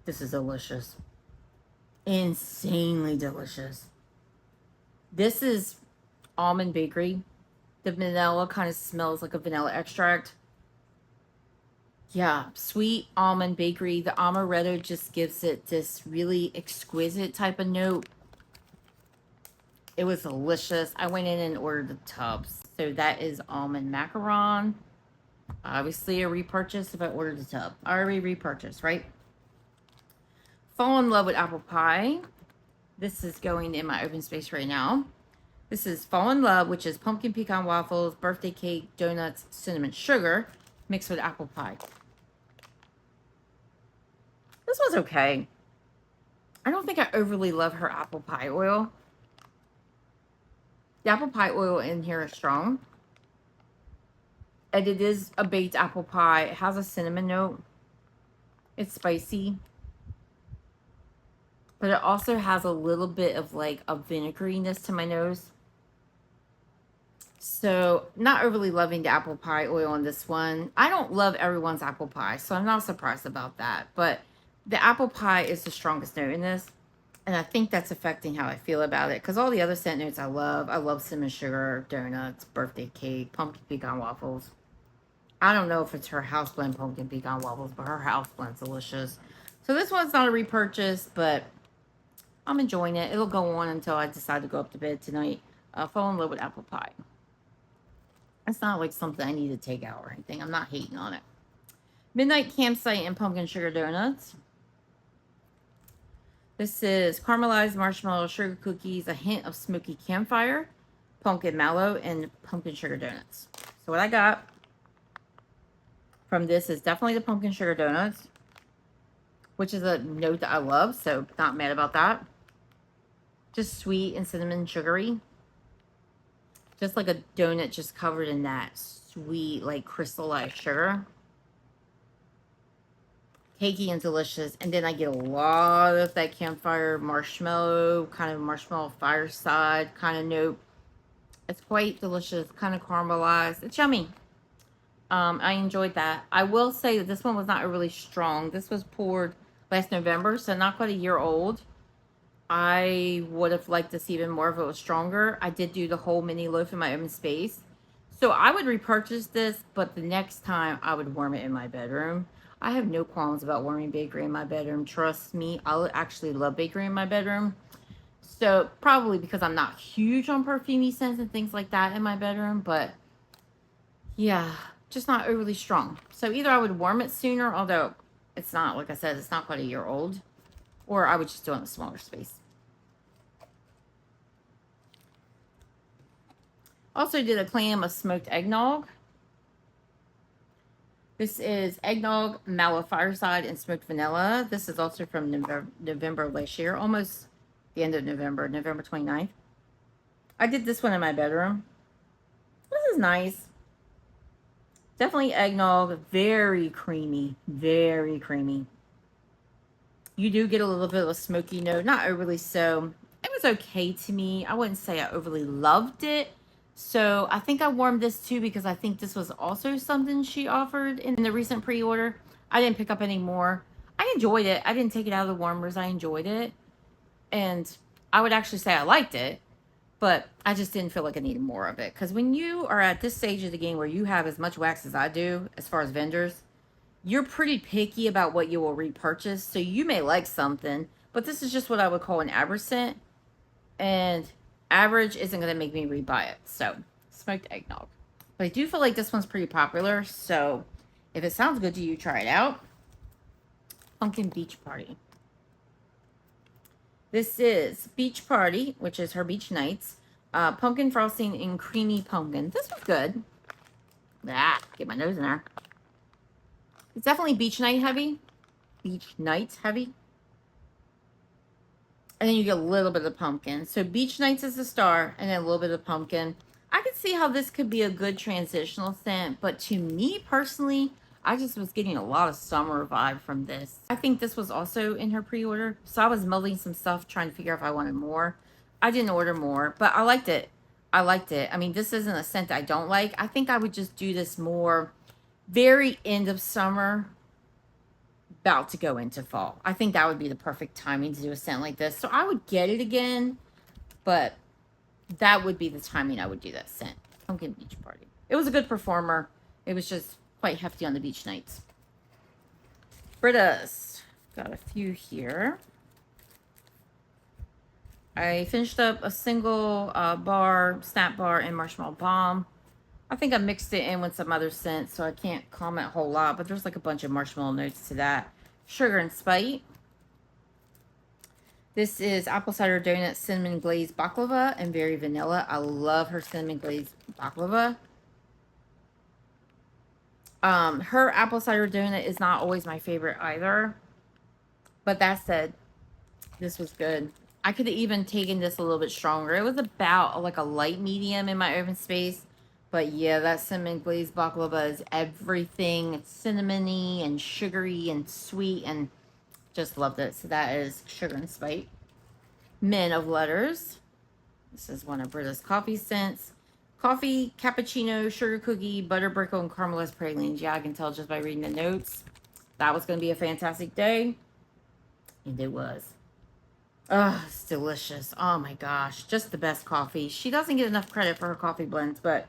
This is delicious. Insanely delicious. This is almond bakery. The vanilla kind of smells like a vanilla extract. Yeah, sweet almond bakery. The amaretto just gives it this really exquisite type of note. It was delicious. I went in and ordered the tubs. So that is almond macaron. Obviously a repurchase if I ordered the tub. I already repurchased, right? Fall in love with apple pie. This is going in my open space right now. This is Fall in Love, which is pumpkin pecan waffles, birthday cake, donuts, cinnamon sugar, mixed with apple pie. This was okay. I don't think I overly love her apple pie oil. The apple pie oil in here is strong. And it is a baked apple pie. It has a cinnamon note. It's spicy. But it also has a little bit of like a vinegariness to my nose. So, not overly loving the apple pie oil on this one. I don't love everyone's apple pie, so I'm not surprised about that. But the apple pie is the strongest note in this. And I think that's affecting how I feel about it. Because all the other scent notes I love. I love cinnamon sugar, donuts, birthday cake, pumpkin pecan waffles. I don't know if it's her house blend pumpkin pecan waffles, but her house blend's delicious. So this one's not a repurchase, but I'm enjoying it. It'll go on until I decide to go up to bed tonight. Fall in love with apple pie. It's not like something I need to take out or anything. I'm not hating on it. Midnight Campsite and Pumpkin Sugar Donuts. This is caramelized marshmallow sugar cookies, a hint of smoky campfire, pumpkin mallow, and pumpkin sugar donuts. So what I got from this is definitely the pumpkin sugar donuts, which is a note that I love, so not mad about that. Just sweet and cinnamon sugary. Just like a donut just covered in that sweet, like crystallized sugar. Cakey and delicious. And then I get a lot of that campfire marshmallow, kind of marshmallow fireside kind of note. It's quite delicious, kind of caramelized. It's yummy. I enjoyed that. I will say that this one was not really strong. This was poured last November, so not quite a year old. I would have liked to see even more if it was stronger. I did do the whole mini loaf in my own space. So I would repurchase this, but the next time I would warm it in my bedroom. I have no qualms about warming bakery in my bedroom. Trust me, I actually love bakery in my bedroom. So probably because I'm not huge on perfumey scents and things like that in my bedroom, but yeah, just not overly strong. So either I would warm it sooner, although it's not, like I said, it's not quite a year old, or I would just do it in a smaller space. Also did a clam of smoked eggnog. This is eggnog, mallow fireside, and smoked vanilla. This is also from November last year, almost the end of November, November 29th. I did this one in my bedroom. This is nice. Definitely eggnog, very creamy, very creamy. You do get a little bit of a smoky note, not overly so. It was okay to me. I wouldn't say I overly loved it. So I think I warmed this too because I think this was also something she offered in the recent pre-order. I didn't pick up any more. I enjoyed it. I didn't take it out of the warmers. I enjoyed it. And I would actually say I liked it, but I just didn't feel like I needed more of it. Because when you are at this stage of the game where you have as much wax as I do, as far as vendors, you're pretty picky about what you will repurchase. So you may like something, but this is just what I would call an average scent. And average isn't going to make me rebuy it. So, smoked eggnog. But I do feel like this one's pretty popular. So, if it sounds good to you, try it out. Pumpkin Beach Party. This is Beach Party, which is her beach nights. Pumpkin frosting and creamy pumpkin. This was good. Ah, get my nose in there. It's definitely beach night heavy. Beach nights heavy. And then you get a little bit of pumpkin. So beach nights is the star, and then a little bit of pumpkin. I could see how this could be a good transitional scent, but to me personally, I just was getting a lot of summer vibe from this. I think this was also in her pre-order, so I was melding some stuff trying to figure out if I wanted more. I didn't order more, but I liked it. I liked it. I mean, this isn't a scent I don't like. I think I would just do this more very end of summer, about to go into fall. I think that would be the perfect timing to do a scent like this. So I would get it again, but that would be the timing I would do that scent. Pumpkin Beach Party. It was a good performer. It was just quite hefty on the beach nights. Britta's. Got a few here. I finished up a single bar, snap bar, and marshmallow bomb. I think I mixed it in with some other scents, so I can't comment a whole lot, but there's like a bunch of marshmallow notes to that. Sugar and Spite. This is apple cider donut cinnamon glazed baklava and very vanilla. I love her cinnamon glazed baklava. Her apple cider donut is not always my favorite either. But that said, this was good. I could have even taken this a little bit stronger. It was about like a light medium in my oven space. But yeah, that cinnamon glazed baklava is everything. It's cinnamony and sugary and sweet and just loved it. So that is Sugar and Spite. Men of Letters. This is one of Britta's coffee scents. Coffee, cappuccino, sugar cookie, butter brickle, and caramelized pralines. Yeah, I can tell just by reading the notes. That was going to be a fantastic day. And it was. Oh, it's delicious. Oh my gosh. Just the best coffee. She doesn't get enough credit for her coffee blends, but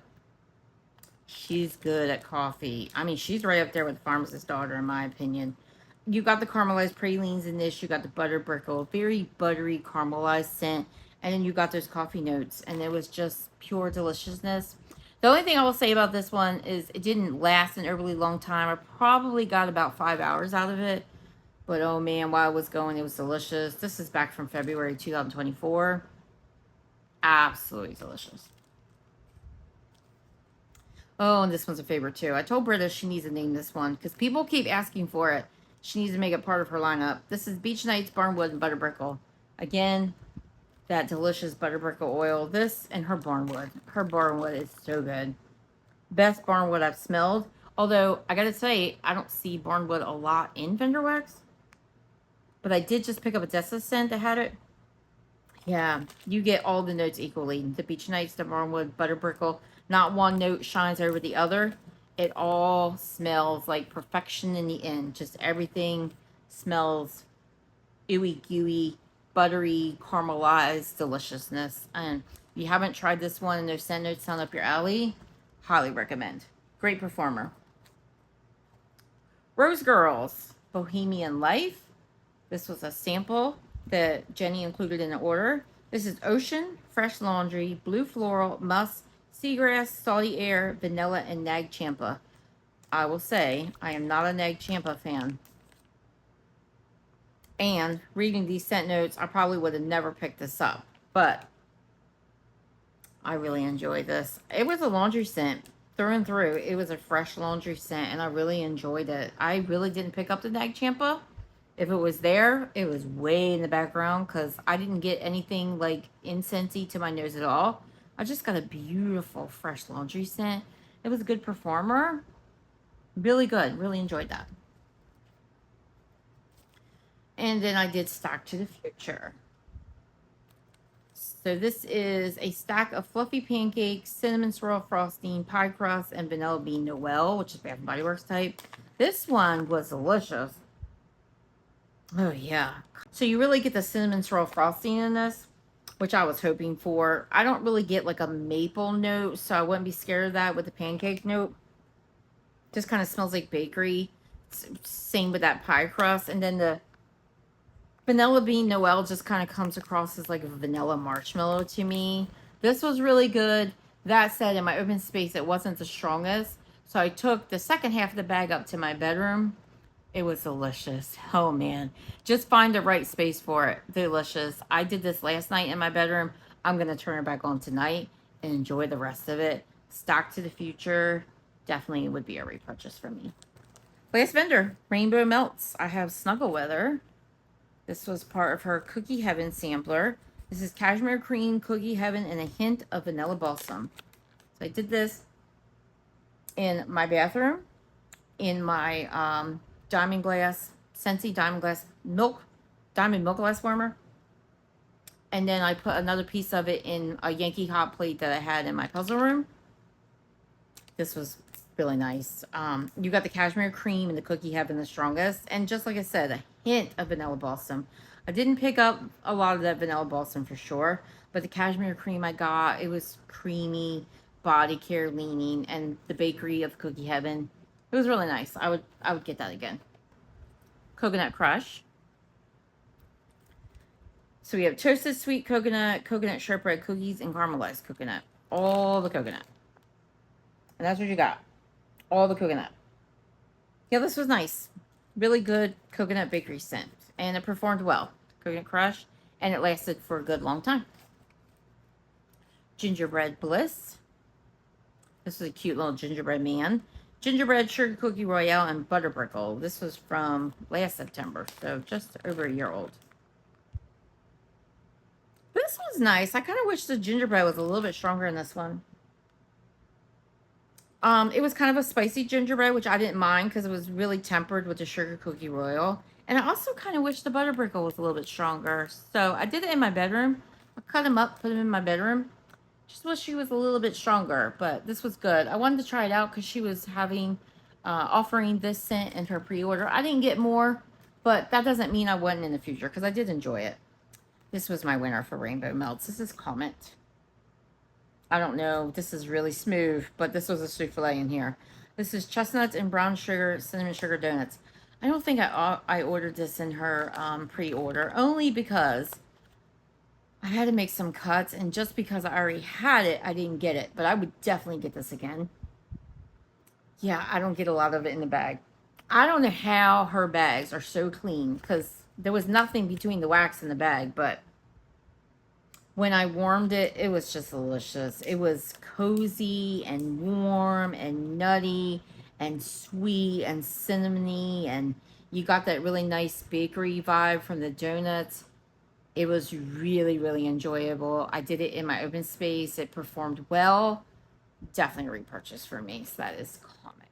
she's good at coffee. I mean, she's right up there with Pharmacist daughter, in my opinion. You got the caramelized pralines in this. You got the butter brickle. Very buttery caramelized scent. And then you got those coffee notes. And it was just pure deliciousness. The only thing I will say about this one is it didn't last an overly long time. I probably got about 5 hours out of it. But oh man, while I was going, it was delicious. This is back from February 2024. Absolutely delicious. Oh, and this one's a favorite too. I told Britta she needs to name this one because people keep asking for it. She needs to make it part of her lineup. This is Beach Nights, Barnwood, and Butter Brickle. Again, that delicious Butter Brickle oil. This and her Barnwood. Her Barnwood is so good. Best Barnwood I've smelled. Although, I gotta say, I don't see Barnwood a lot in Vendor Wax. But I did just pick up a Dessa scent that had it. Yeah, you get all the notes equally. The Beach Nights, the Barnwood, Butter Brickle. Not one note shines over the other. It all smells like perfection in the end. Just everything smells ooey gooey, buttery, caramelized deliciousness. And if you haven't tried this one and those scent notes sound up your alley, highly recommend. Great performer. Rose Girls, Bohemian Life. This was a sample that Jenny included in the order. This is Ocean, Fresh Laundry, Blue Floral, Musk, Seagrass, Salty Air, Vanilla, and Nag Champa. I will say, I am not a Nag Champa fan. And reading these scent notes, I probably would have never picked this up. But I really enjoy this. It was a laundry scent through and through. It was a fresh laundry scent, and I really enjoyed it. I really didn't pick up the Nag Champa. If it was there, it was way in the background because I didn't get anything like incensey to my nose at all. I just got a beautiful fresh laundry scent. It was a good performer. Really good. Really enjoyed that. And then I did Stock to the Future. So this is a stack of fluffy pancakes, cinnamon swirl frosting, pie crust, and vanilla bean Noel, which is Bath and Body Works type. This one was delicious. Oh, yeah. So you really get the cinnamon swirl frosting in this, which I was hoping for. I don't really get like a maple note, so I wouldn't be scared of that with the pancake note. Just kind of smells like bakery. Same with that pie crust. And then the vanilla bean Noel just kind of comes across as like a vanilla marshmallow to me. This was really good. That said, in my open space, it wasn't the strongest. So I took the second half of the bag up to my bedroom. It was delicious. Oh, man. Just find the right space for it. Delicious. I did this last night in my bedroom. I'm going to turn it back on tonight and enjoy the rest of it. Stock to the Future. Definitely would be a repurchase for me. Last vendor, Rainbow Melts. I have Snuggle Weather. This was part of her Cookie Heaven sampler. This is Cashmere Cream, Cookie Heaven, and a hint of Vanilla Balsam. So I did this in my bathroom, in my Diamond Glass, Scentsy Diamond Glass Milk, Diamond Milk Glass Warmer. And then I put another piece of it in a Yankee hot plate that I had in my puzzle room. This was really nice. You got the Cashmere Cream and the Cookie Heaven the strongest. And just like I said, a hint of Vanilla Balsam. I didn't pick up a lot of that Vanilla Balsam for sure. But the Cashmere Cream I got, it was creamy, body care leaning, and the bakery of Cookie Heaven. It was really nice. I would get that again. Coconut Crush. So we have toasted sweet coconut, coconut shortbread cookies, and caramelized coconut. All the coconut. And that's what you got. All the coconut. Yeah, this was nice. Really good coconut bakery scent. And it performed well. Coconut Crush. And it lasted for a good long time. Gingerbread Bliss. This is a cute little gingerbread man. Gingerbread, Sugar Cookie Royale, and Butter Brickle. This was from last September, so just over a year old. This was nice. I kind of wish the gingerbread was a little bit stronger in this one. It was kind of a spicy gingerbread, which I didn't mind because it was really tempered with the Sugar Cookie Royal. And I also kind of wish the Butter Brickle was a little bit stronger. So I did it in my bedroom. I cut them up, put them in my bedroom. Just wish she was a little bit stronger, but this was good. I wanted to try it out because she was having, offering this scent in her pre-order. I didn't get more, but that doesn't mean I wouldn't in the future because I did enjoy it. This was my winner for Rainbow Melts. This is Comet. I don't know. This is really smooth, but this was a souffle in here. This is chestnuts and brown sugar, cinnamon sugar donuts. I don't think I ordered this in her pre-order, only because I had to make some cuts, and just because I already had it, I didn't get it. But I would definitely get this again. Yeah, I don't get a lot of it in the bag. I don't know how her bags are so clean, because there was nothing between the wax and the bag, but when I warmed it, it was just delicious. It was cozy and warm and nutty and sweet and cinnamony, and you got that really nice bakery vibe from the donuts. It was really, really enjoyable. I did it in my open space. It performed well. Definitely a repurchase for me. So that is Comet.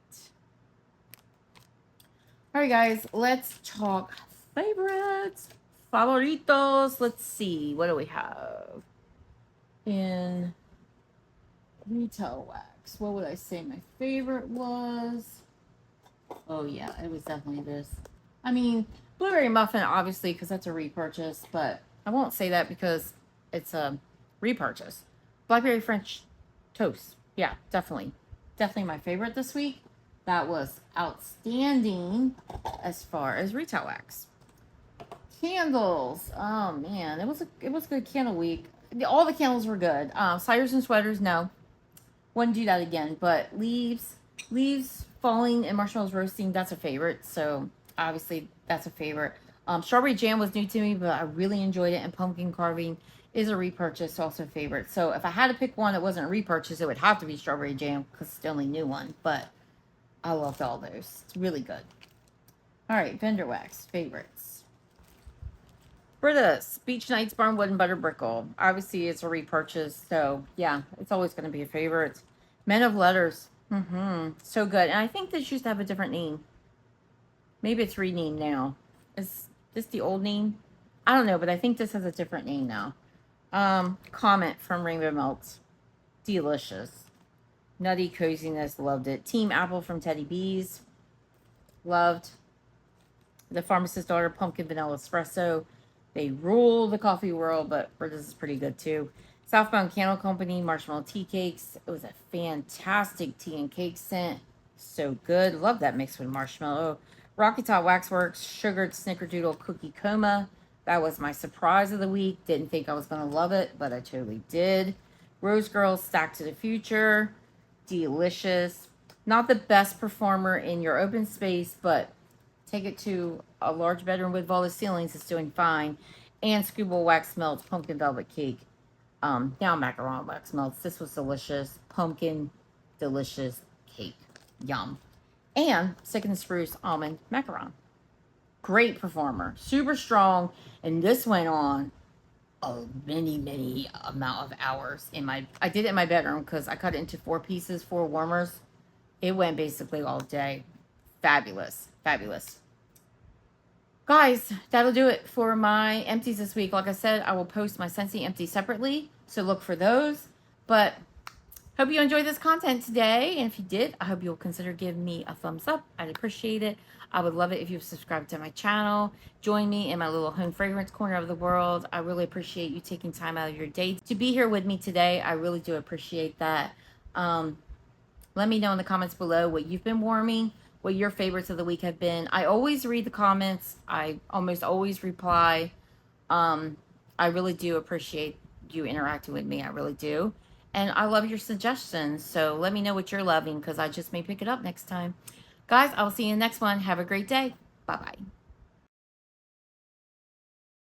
All right, guys, let's talk favorites. Favoritos. Let's see. What do we have in retail wax? What would I say my favorite was? Oh, yeah, it was definitely this. I mean, Blueberry Muffin, obviously, because that's a repurchase, but I won't say that because it's a repurchase. Blackberry French Toast. Yeah, definitely. Definitely my favorite this week. That was outstanding as far as retail wax. Candles. Oh man, it was a good candle week. All the candles were good. Ciders and sweaters, no. Wouldn't do that again. But leaves falling and marshmallows roasting, that's a favorite. So obviously that's a favorite. Strawberry jam was new to me, but I really enjoyed it. And pumpkin carving is a repurchase, also a favorite. So if I had to pick one that wasn't a repurchase, it would have to be strawberry jam because it's the only new one. But I loved all those. It's really good. All right, vendor wax favorites. Britta, Beach Nights Barnwood and Butter Brickle. Obviously, it's a repurchase, so yeah, it's always going to be a favorite. Men of Letters. So good. And I think this used to have a different name. Maybe it's renamed now. Is this the old name? I don't know, but I think this has a different name now. Comment from Rainbow Melts. Delicious. Nutty Coziness. Loved it. Team Apple from Teddy B's. Loved. The Pharmacist Daughter Pumpkin Vanilla Espresso. They rule the coffee world, but Britta's is pretty good too. Southbound Candle Company Marshmallow Tea Cakes. It was a fantastic tea and cake scent. So good. Love that mix with marshmallow. Rocky Top Waxworks Sugared Snickerdoodle Cookie Coma. That was my surprise of the week. Didn't think I was going to love it, but I totally did. Rose Girls Stack to the Future. Delicious. Not the best performer in your open space, but take it to a large bedroom with vaulted ceilings. It's doing fine. And Scuba Wax Melts Pumpkin Velvet Cake. Now Macaron Wax Melts. This was delicious. Pumpkin delicious cake. Yum. And Sick and Spruce Almond Macaron. Great performer. Super strong. And this went on a many amount of hours. I did it in my bedroom because I cut it into 4 pieces, 4 warmers. It went basically all day. Fabulous. Fabulous. Guys, that'll do it for my empties this week. Like I said, I will post my Scentsy empties separately, so look for those. But hope you enjoyed this content today. And if you did, I hope you'll consider giving me a thumbs up. I'd appreciate it. I would love it if you subscribe to my channel. Join me in my little home fragrance corner of the world. I really appreciate you taking time out of your day to be here with me today. I really do appreciate that. Let me know in the comments below what you've been warming, what your favorites of the week have been. I always read the comments. I almost always reply. I really do appreciate you interacting with me. I really do. And I love your suggestions. So let me know what you're loving because I just may pick it up next time. Guys, I will see you in the next one. Have a great day. Bye-bye.